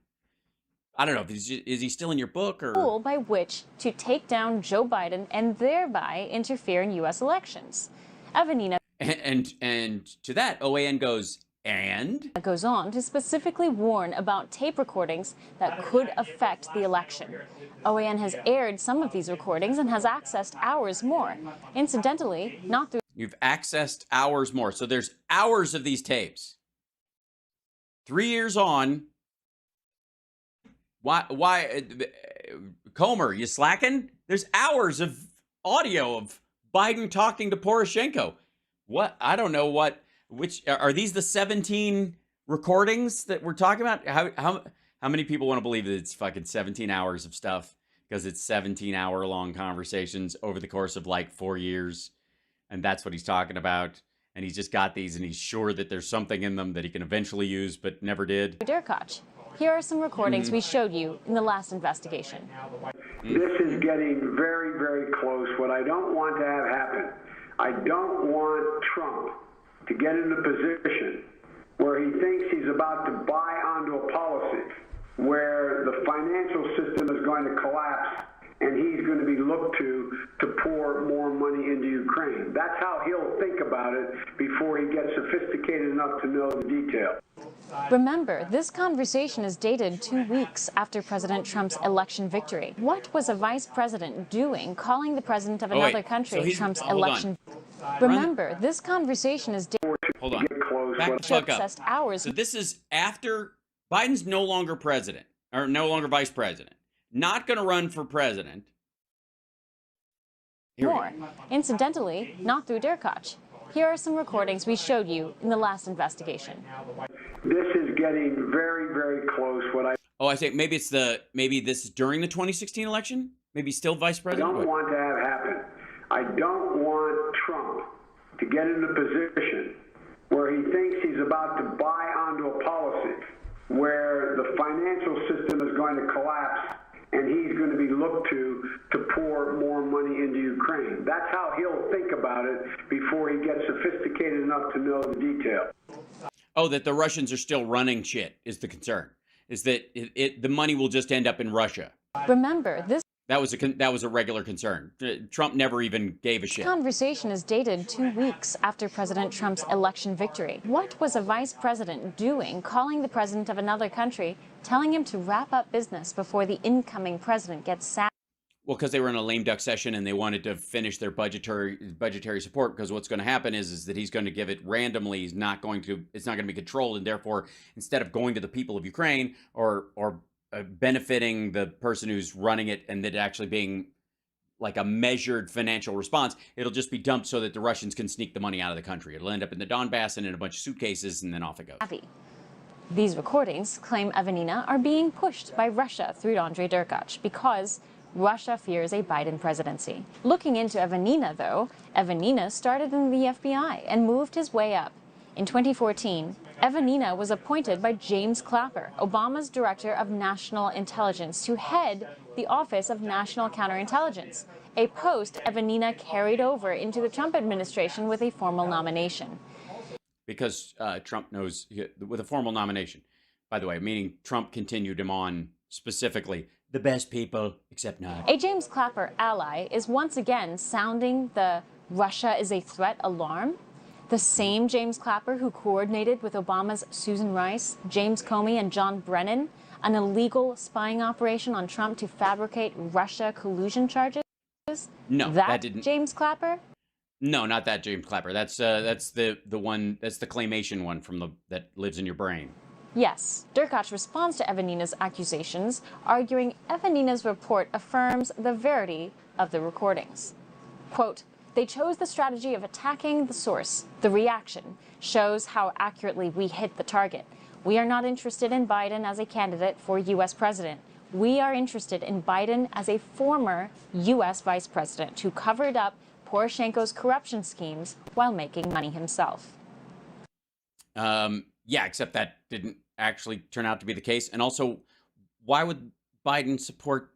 I don't know. Is he still in your book, or Tool by which to take down Joe Biden and thereby interfere in U.S. elections. Evanina and to that, OAN goes, and goes on to specifically warn about tape recordings that could affect the election. OAN has aired some of these recordings and has accessed hours more. Incidentally, not through. You've accessed hours more. So there's hours of these tapes. 3 years on. Why, Comer, you slacking? There's hours of audio of Biden talking to Poroshenko. What? I don't know what. Which are these the 17 recordings that we're talking about? How many people want to believe that it's fucking 17 hours of stuff? Because it's 17-hour-long conversations over the course of like 4 years, and that's what he's talking about. And he's just got these, and he's sure that there's something in them that he can eventually use, but never did. Derkach. Here are some recordings we showed you in the last investigation. This is getting very, very close. What I don't want to have happen, I don't want Trump to get in a position where he thinks he's about to buy onto a policy where the financial system is going to collapse and he's going to be looked to pour more money into Ukraine. That's how he'll think about it before he gets sophisticated enough to know the detail. Remember, this conversation is dated 2 weeks after President Trump's election victory. What was a vice president doing calling the president of another country Trump's election? Remember, this conversation is dated. Hold on. Back the fuck up. Hours. So this is after Biden's no longer president, or no longer vice president. Not going to run for president. More. Incidentally, not through Derkach. Here are some recordings we showed you in the last investigation. This is getting very, very close. I think maybe this is during the 2016 election? Maybe still vice president? I don't want to have happen. I don't want Trump to get in a position where he thinks he's about to buy onto a policy where the financial system is going to collapse and he's going to be looked to pour more money into Ukraine. That's how he'll think about it before he gets sophisticated enough to know the detail. Oh, that the Russians are still running shit is the concern. Is that the money will just end up in Russia. Remember, this that was a regular concern. Trump never even gave a shit. Conversation is dated 2 weeks after President Trump's election victory. What was a vice president doing calling the president of another country, telling him to wrap up business before the incoming president gets sacked? Well, because they were in a lame duck session and they wanted to finish their budgetary support, because what's going to happen is that he's going to give it randomly. It's not going to be controlled, and therefore, instead of going to the people of Ukraine or benefiting the person who's running it and that actually being like a measured financial response. It'll just be dumped so that the Russians can sneak the money out of the country. It'll end up in the Donbass and in a bunch of suitcases, and then off it goes. These recordings claim Evanina are being pushed by Russia through Andrei Derkach because Russia fears a Biden presidency. Looking into Evanina, though, Evanina started in the FBI and moved his way up. In 2014, Evanina was appointed by James Clapper, Obama's Director of National Intelligence, to head the Office of National Counterintelligence, a post Evanina carried over into the Trump administration with a formal nomination. Because Trump knows, with a formal nomination, by the way, meaning Trump continued him on specifically the best people, except not. A James Clapper ally is once again sounding the Russia is a threat alarm. The same James Clapper who coordinated with Obama's Susan Rice, James Comey, and John Brennan an illegal spying operation on Trump to fabricate Russia collusion charges? No, that didn't. James Clapper? No, not that James Clapper. That's the one. That's the claymation one from that lives in your brain. Yes. Derkach responds to Evanina's accusations, arguing Evanina's report affirms the verity of the recordings. Quote, "They chose the strategy of attacking the source. The reaction shows how accurately we hit the target. We are not interested in Biden as a candidate for U.S. president. We are interested in Biden as a former U.S. vice president who covered up Poroshenko's corruption schemes while making money himself." Yeah, except that didn't actually turn out to be the case. And also, why would Biden support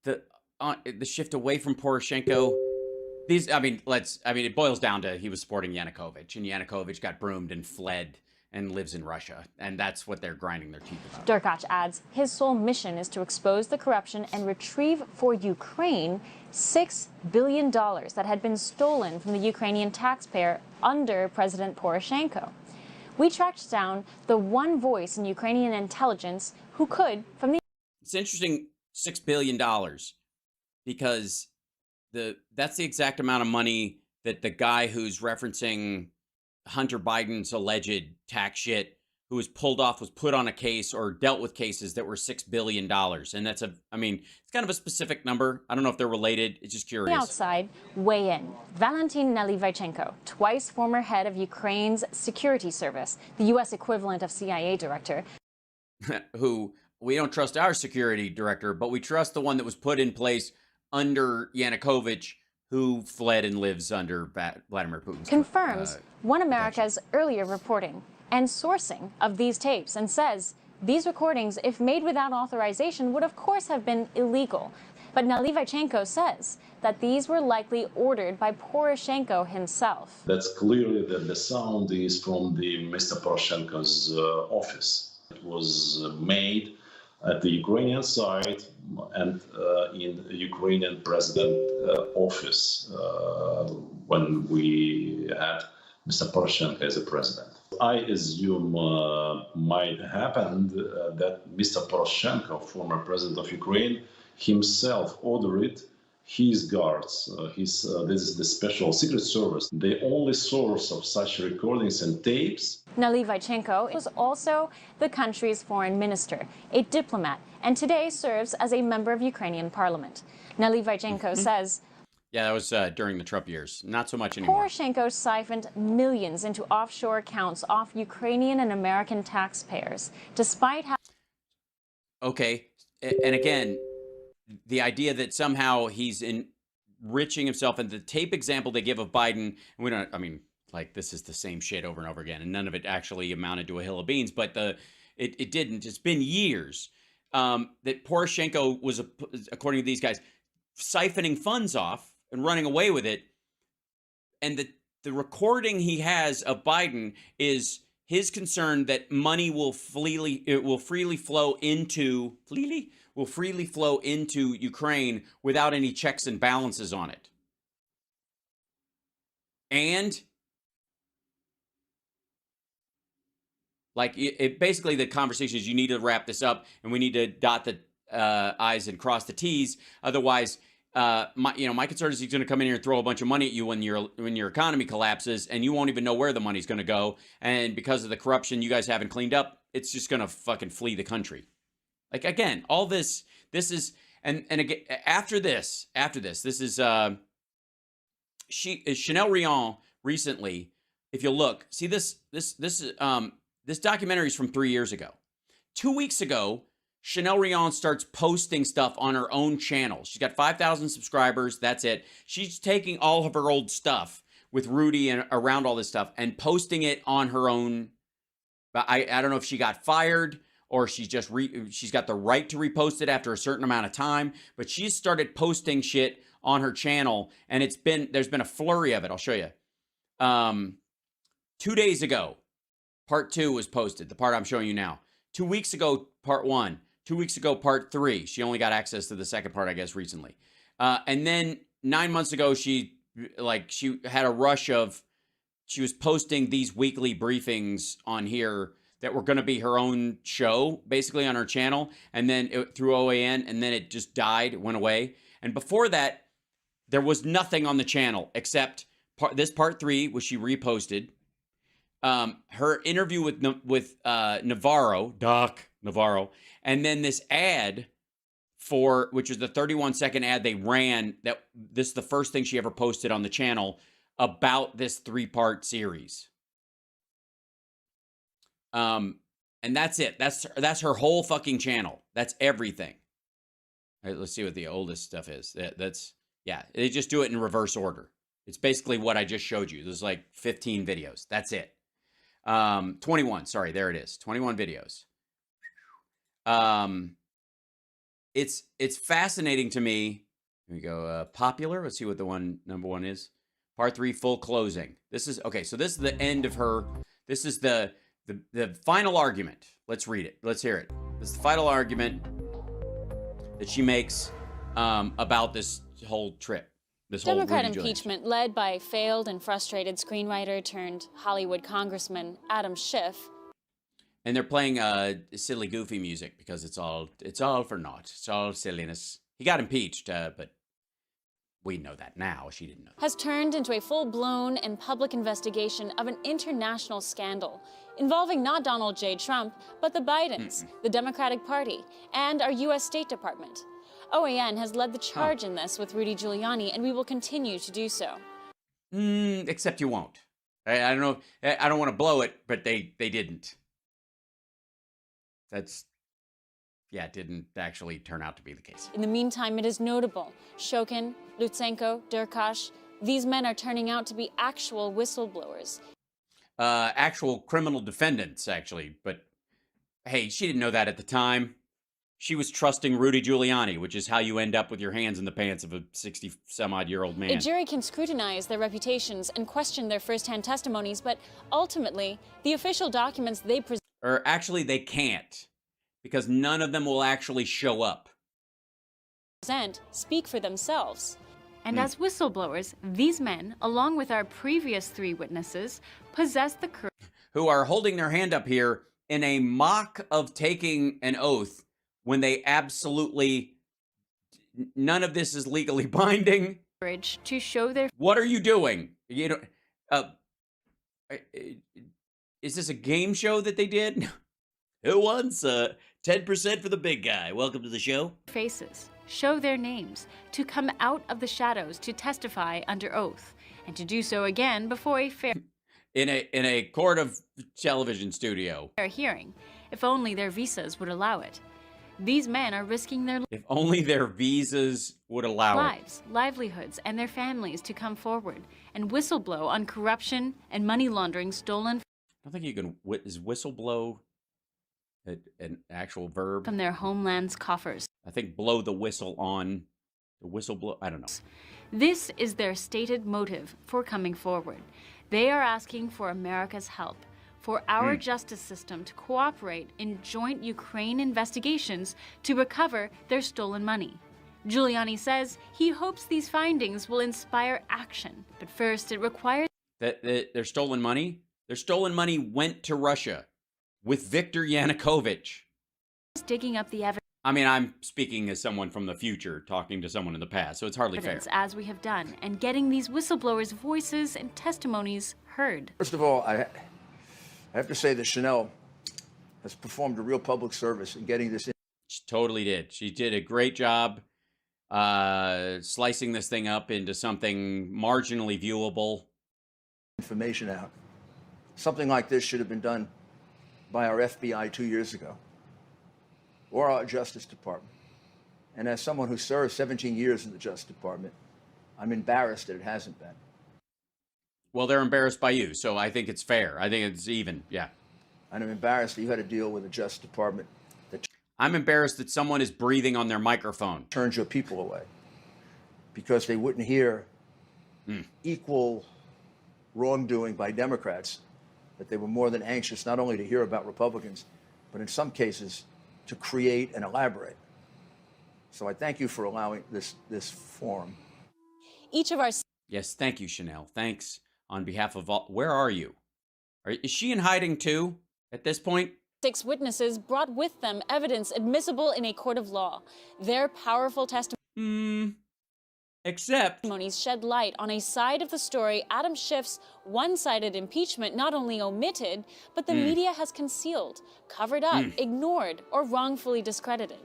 the shift away from Poroshenko? It boils down to he was supporting Yanukovych, and Yanukovych got broomed and fled and lives in Russia, and that's what they're grinding their teeth about. Derkach adds his sole mission is to expose the corruption and retrieve for Ukraine $6 billion that had been stolen from the Ukrainian taxpayer under President Poroshenko. We tracked down the one voice in Ukrainian intelligence who could, from the... It's interesting, $6 billion, because that's the exact amount of money that the guy who's referencing Hunter Biden's alleged tax shit, who was pulled off, was put on a case or dealt with cases that were $6 billion. And that's it's kind of a specific number. I don't know if they're related. It's just curious. The outside weigh in. Valentin Nalyvaichenko, twice former head of Ukraine's security service, the U.S. equivalent of CIA director. Who, we don't trust our security director, but we trust the one that was put in place under Yanukovych, who fled and lives under Vladimir Putin's confirms One America's earlier reporting and sourcing of these tapes, and says these recordings, if made without authorization, would of course have been illegal. But Nalyvaichenko says that these were likely ordered by Poroshenko himself. That's clearly that the sound is from the Mr. Poroshenko's office. It was made at the Ukrainian side and in the Ukrainian president office when we had Mr. Poroshenko as a president. I assume might happen that Mr. Poroshenko, former president of Ukraine, himself ordered his guards, this is the special secret service, the only source of such recordings and tapes. Nalyvaichenko was also the country's foreign minister, a diplomat, and today serves as a member of Ukrainian parliament. Nalyvaichenko says, yeah, that was during the Trump years. Not so much anymore. Poroshenko siphoned millions into offshore accounts off Ukrainian and American taxpayers, despite how... Okay, and again, the idea that somehow he's enriching himself, and the tape example they give of Biden, and we don't, this is the same shit over and over again, and none of it actually amounted to a hill of beans, but it didn't. It's been years that Poroshenko was, according to these guys, siphoning funds off and running away with it. And the recording he has of Biden is his concern that money will freely flow into Ukraine without any checks and balances on it. And basically the conversation is, you need to wrap this up and we need to dot the I's and cross the T's. Otherwise, my concern is he's going to come in here and throw a bunch of money at you when your economy collapses, and you won't even know where the money's going to go. And because of the corruption you guys haven't cleaned up, it's just going to fucking flee the country. Again, all this is, And again, after this, this is Chanel Rion recently. If you look, see this documentary is from 3 years ago. 2 weeks ago, Chanel Rion starts posting stuff on her own channel. She's got 5,000 subscribers. That's it. She's taking all of her old stuff with Rudy and around all this stuff and posting it on her own. I don't know if she got fired or she's just she's got the right to repost it after a certain amount of time, but she's started posting shit on her channel, and there's been a flurry of it. I'll show you. 2 days ago, part 2 was posted, the part I'm showing you now. 2 weeks ago, part 1. 2 weeks ago, part 3. She only got access to the second part, I guess, recently. And then 9 months ago, she had a rush of, she was posting these weekly briefings on here that were going to be her own show, basically, on her channel, and then through OAN, and then it just died, went away. And before that, there was nothing on the channel except this part 3, which she reposted. Her interview with Navarro, and then this ad which is the 31-second ad they ran, that this is the first thing she ever posted on the channel about this 3-part series. And that's it. That's her whole fucking channel. That's everything. All right, let's see what the oldest stuff is. Yeah, they just do it in reverse order. It's basically what I just showed you. There's like 15 videos. That's it. 21, sorry, there it is. 21 videos. It's fascinating to me. Here we go. Popular. Let's see what the number 1 is. Part 3, full closing. This is okay. So this is the end of her. This is the final argument. Let's read it. Let's hear it. This is the final argument that she makes about this whole trip. This whole Democrat impeachment led by failed and frustrated screenwriter turned Hollywood congressman Adam Schiff. And they're playing silly, goofy music because it's all for naught. It's all silliness. He got impeached, but we know that now. She didn't know that. Has turned into a full-blown and public investigation of an international scandal involving not Donald J. Trump, but the Bidens, the Democratic Party, and our U.S. State Department. OAN has led the charge in this with Rudy Giuliani, and we will continue to do so. Except you won't. I don't know. I don't want to blow it, but they didn't. It didn't actually turn out to be the case. In the meantime, it is notable. Shokin, Lutsenko, Derkach, these men are turning out to be actual whistleblowers. Actual criminal defendants, actually. But, hey, she didn't know that at the time. She was trusting Rudy Giuliani, which is how you end up with your hands in the pants of a 60-some-odd-year-old man. A jury can scrutinize their reputations and question their first-hand testimonies, but ultimately, the official documents they present... Or actually, they can't, because none of them will actually show up. ...speak for themselves. And as whistleblowers, these men, along with our previous 3 witnesses, possess the courage... Who are holding their hand up here in a mock of taking an oath when they absolutely, none of this is legally binding. To show their... What are you doing? You know, is this a game show that they did? Who wants 10% for the big guy? Welcome to the show. Faces, show their names, to come out of the shadows to testify under oath, and to do so again before a fair... In a court of television studio. ...hearing, if only their visas would allow it. These men are risking their... If only their visas would allow lives, livelihoods, and their families to come forward and whistleblow on corruption and money laundering stolen... I don't think you can... Is whistleblow an actual verb? From their homeland's coffers. I think blow the whistle on the whistleblow. I don't know. This is their stated motive for coming forward. They are asking for America's help, for our justice system to cooperate in joint Ukraine investigations to recover their stolen money. Giuliani says he hopes these findings will inspire action, but first it requires... That their stolen money? Their stolen money went to Russia with Viktor Yanukovych. Digging up the evidence. I mean, I'm speaking as someone from the future, talking to someone in the past, so it's hardly fair. As we have done, and getting these whistleblowers' voices and testimonies heard. First of all, I have to say that Chanel has performed a real public service in getting this in. She totally did. She did a great job slicing this thing up into something marginally viewable. Information out. Something like this should have been done by our FBI 2 years ago, or our Justice Department. And as someone who served 17 years in the Justice Department, I'm embarrassed that it hasn't been. Well, they're embarrassed by you, so I think it's fair. I think it's even, yeah. And I'm embarrassed that you had to deal with a Justice Department that I'm embarrassed that someone is breathing on their microphone. turns your people away because they wouldn't hear equal wrongdoing by Democrats, that they were more than anxious not only to hear about Republicans, but in some cases to create and elaborate. So I thank you for allowing this forum. Each of our Yes, thank you, Chanel. Thanks on behalf of all. Where are you? Is she in hiding too at this point? 6 witnesses brought with them evidence admissible in a court of law. Their powerful testimonies shed light on a side of the story Adam Schiff's one-sided impeachment not only omitted, but the media has concealed, covered up, ignored, or wrongfully discredited.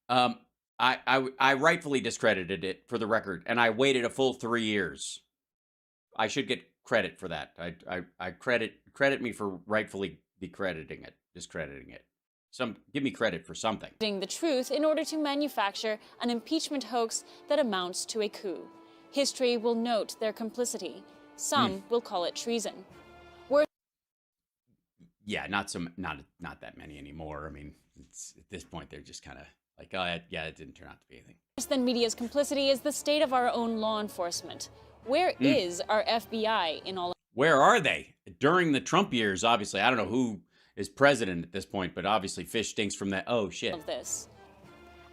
I rightfully discredited it, for the record, and I waited a full 3 years. I should get credit for that. I credit me for rightfully discrediting it. Give me credit for something. The truth in order to manufacture an impeachment hoax that amounts to a coup. History will note their complicity. Some will call it treason. Yeah, not that many anymore. I mean, at this point they're just kind of like, oh yeah, it didn't turn out to be anything. Worse than media's complicity is the state of our own law enforcement. Where is our FBI in all of Where are they? During the Trump years, obviously, I don't know who is president at this point, but obviously fish stinks from that. Oh, shit. of this?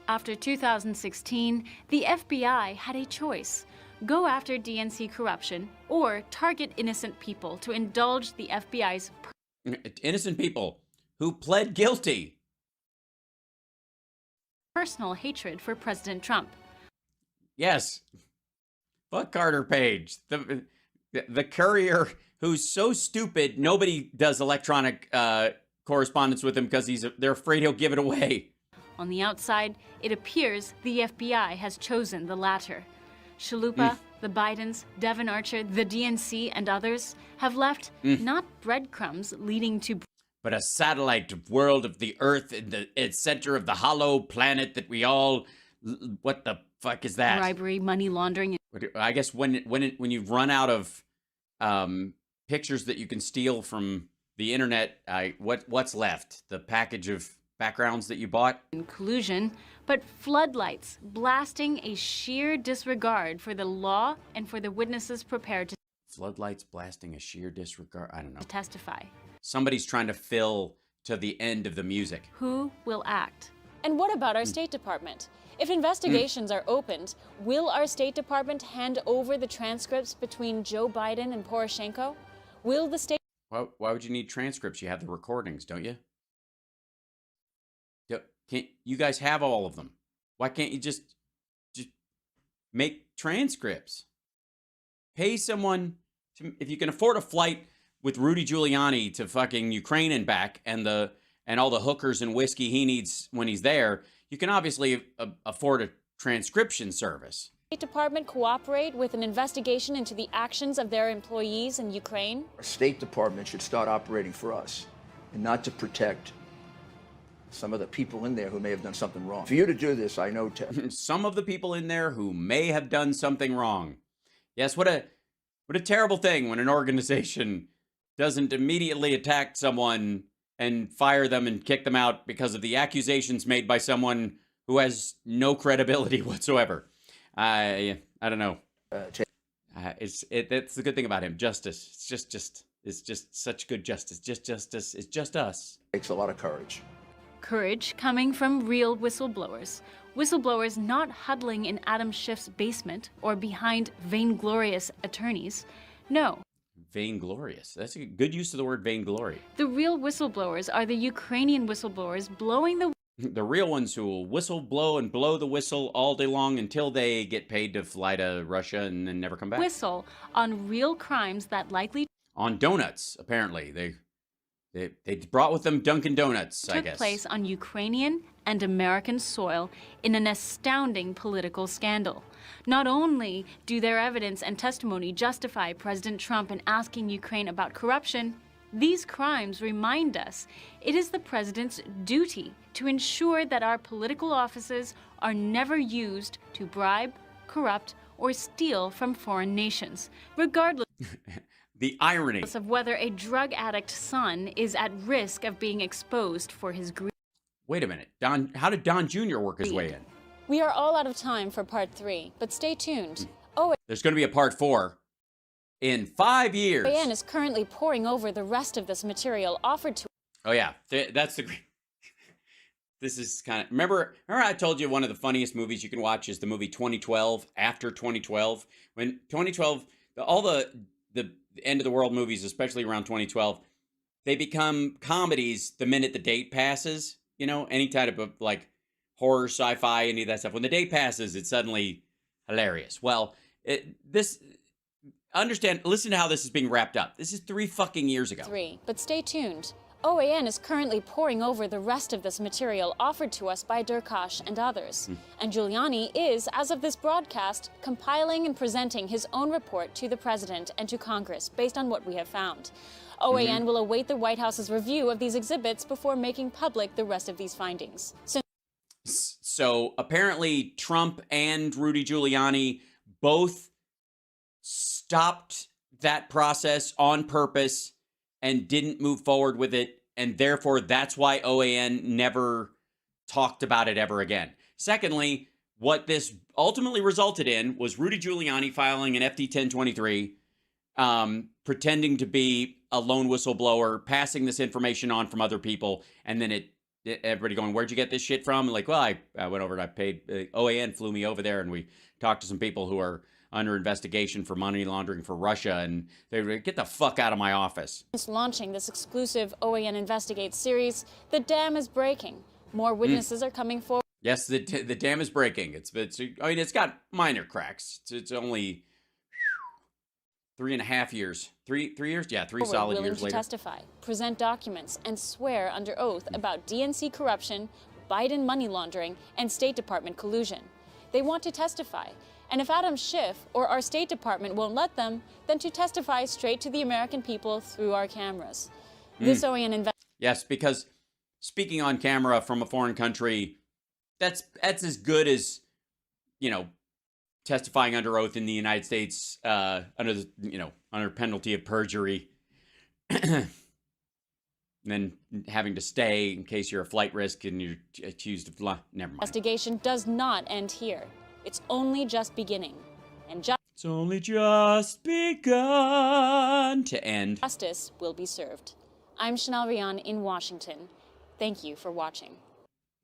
After 2016, the FBI had a choice: go after DNC corruption or target innocent people to indulge the FBI's innocent people who pled guilty. Personal hatred for President Trump. Yes. Fuck Carter Page. The courier who's so stupid, nobody does electronic correspondence with him because they're afraid he'll give it away. On the outside, it appears the FBI has chosen the latter. Chalupa, the Bidens, Devon Archer, the DNC, and others have left not breadcrumbs leading to, but a satellite world of the Earth in the center of the hollow planet that we all. What the fuck is that? Bribery, money laundering. I guess when you've run out of pictures that you can steal from the internet, what's left? The package of backgrounds that you bought? Collusion, but floodlights blasting a sheer disregard for the law and for the witnesses prepared to. Floodlights blasting a sheer disregard. I don't know. Testify. Somebody's trying to fill to the end of the music. Who will act? And what about our State Department? If investigations are opened, will our State Department hand over the transcripts between Joe Biden and Poroshenko? Will the State... Why would you need transcripts? You have the recordings, don't you? Can't you guys have all of them? Why can't you just make transcripts? Pay someone to, if you can afford a flight with Rudy Giuliani to fucking Ukraine and back, and all the hookers and whiskey he needs when he's there, you can obviously afford a transcription service. State Department cooperate with an investigation into the actions of their employees in Ukraine? Our State Department should start operating for us and not to protect some of the people in there who may have done something wrong. For you to do this, I know... Some of the people in there who may have done something wrong. Yes, what a terrible thing when an organization doesn't immediately attack someone and fire them and kick them out because of the accusations made by someone who has no credibility whatsoever. I don't know. That's the good thing about him. Justice. It's just such good justice. Just justice. It's just us. Takes a lot of courage. Courage coming from real whistleblowers. Whistleblowers not huddling in Adam Schiff's basement or behind vainglorious attorneys. No. Vainglorious. That's a good use of the word vainglory. The real whistleblowers are the Ukrainian whistleblowers blowing the real ones who will whistle, blow, and blow the whistle all day long until they get paid to fly to Russia and then never come back. Whistle on real crimes that likely... On donuts, apparently. They brought with them Dunkin' Donuts, I took guess. place on Ukrainian and American soil in an astounding political scandal. Not only do their evidence and testimony justify President Trump in asking Ukraine about corruption, these crimes remind us it is the president's duty to ensure that our political offices are never used to bribe, corrupt, or steal from foreign nations, regardless The irony of whether a drug addict son is at risk of being exposed for his greed. Wait a minute. How did Don Jr. work his way in? We are all out of time for part 3, but stay tuned. Oh, There's going to be a part 4 in 5 years. OAN is currently poring over the rest of this material offered to. Oh yeah, that's the. This is kind of remember I told you one of the funniest movies you can watch is the movie 2012. After 2012, when 2012, all the end of the world movies, especially around 2012, they become comedies the minute the date passes. You know, any type of like horror, sci-fi, any of that stuff. When the date passes, it's suddenly hilarious. Well, listen to how this is being wrapped up. This is 3 fucking years ago. 3, but stay tuned. OAN is currently poring over the rest of this material offered to us by Derkach and others. And Giuliani is, as of this broadcast, compiling and presenting his own report to the president and to Congress based on what we have found. OAN will await the White House's review of these exhibits before making public the rest of these findings. So apparently Trump and Rudy Giuliani both stopped that process on purpose and didn't move forward with it, and therefore that's why OAN never talked about it ever again. Secondly, what this ultimately resulted in was Rudy Giuliani filing an FD 1023, pretending to be a lone whistleblower, passing this information on from other people, and then everybody going, where'd you get this shit from? And like, well, I went over and I paid, OAN flew me over there, and we talked to some people who are under investigation for money laundering for Russia, and they were get the fuck out of my office. Since launching this exclusive OAN Investigates series, the dam is breaking. More witnesses are coming forward. Yes, the dam is breaking. It's it's got minor cracks. It's only 3.5 years. 3 years? Yeah, 3 solid years later. To testify, present documents, and swear under oath about DNC corruption, Biden money laundering, and State Department collusion. They want to testify. And if Adam Schiff or our State Department won't let them, then to testify straight to the American people through our cameras. This OAN Yes, because speaking on camera from a foreign country, that's as good as, testifying under oath in the United States under penalty of perjury, and then having to stay in case you're a flight risk and you're accused of never mind. Investigation does not end here. It's only just beginning. And it's only just begun to end. Justice will be served. I'm Chanel Rion in Washington. Thank you for watching.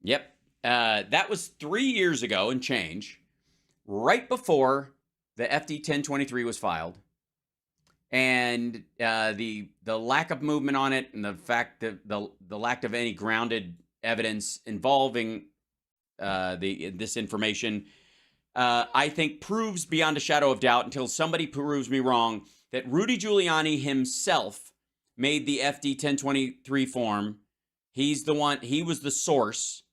Yep. That was 3 years ago and change, right before the FD 1023 was filed. And the lack of movement on it, and the fact that the lack of any grounded evidence involving this information, I think proves beyond a shadow of doubt, until somebody proves me wrong, that Rudy Giuliani himself made the FD 1023 form. He's the one, he was the source.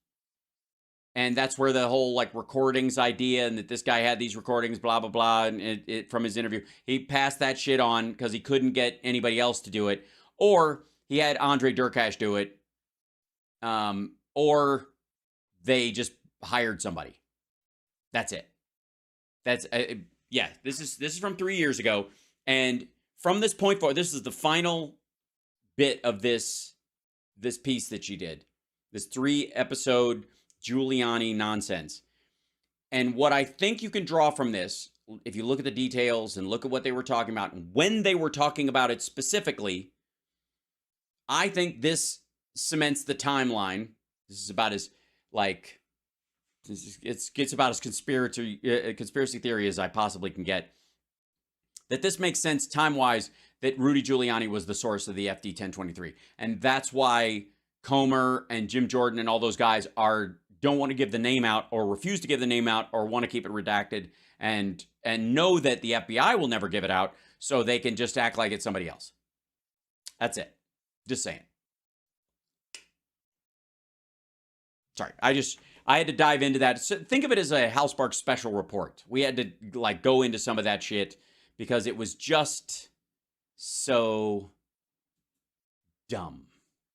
And that's where the whole recordings idea, and that this guy had these recordings, blah, blah, blah, and from his interview. He passed that shit on because he couldn't get anybody else to do it. Or he had Andre Derkach do it. Or they just hired somebody. That's it. That's yeah. This is from 3 years ago, and from this point forward, this is the final bit of this piece that she did. This 3-episode Giuliani nonsense. And what I think you can draw from this, if you look at the details and look at what they were talking about and when they were talking about it specifically, I think this cements the timeline. This is about as it gets about as conspiracy theory as I possibly can get. That this makes sense time-wise, that Rudy Giuliani was the source of the FD 1023. And that's why Comer and Jim Jordan and all those guys don't want to give the name out, or refuse to give the name out, or want to keep it redacted, and know that the FBI will never give it out, so they can just act like it's somebody else. That's it. Just saying. Sorry, I had to dive into that. So think of it as a Hal Sparks special report. We had to like go into some of that shit because it was just so dumb.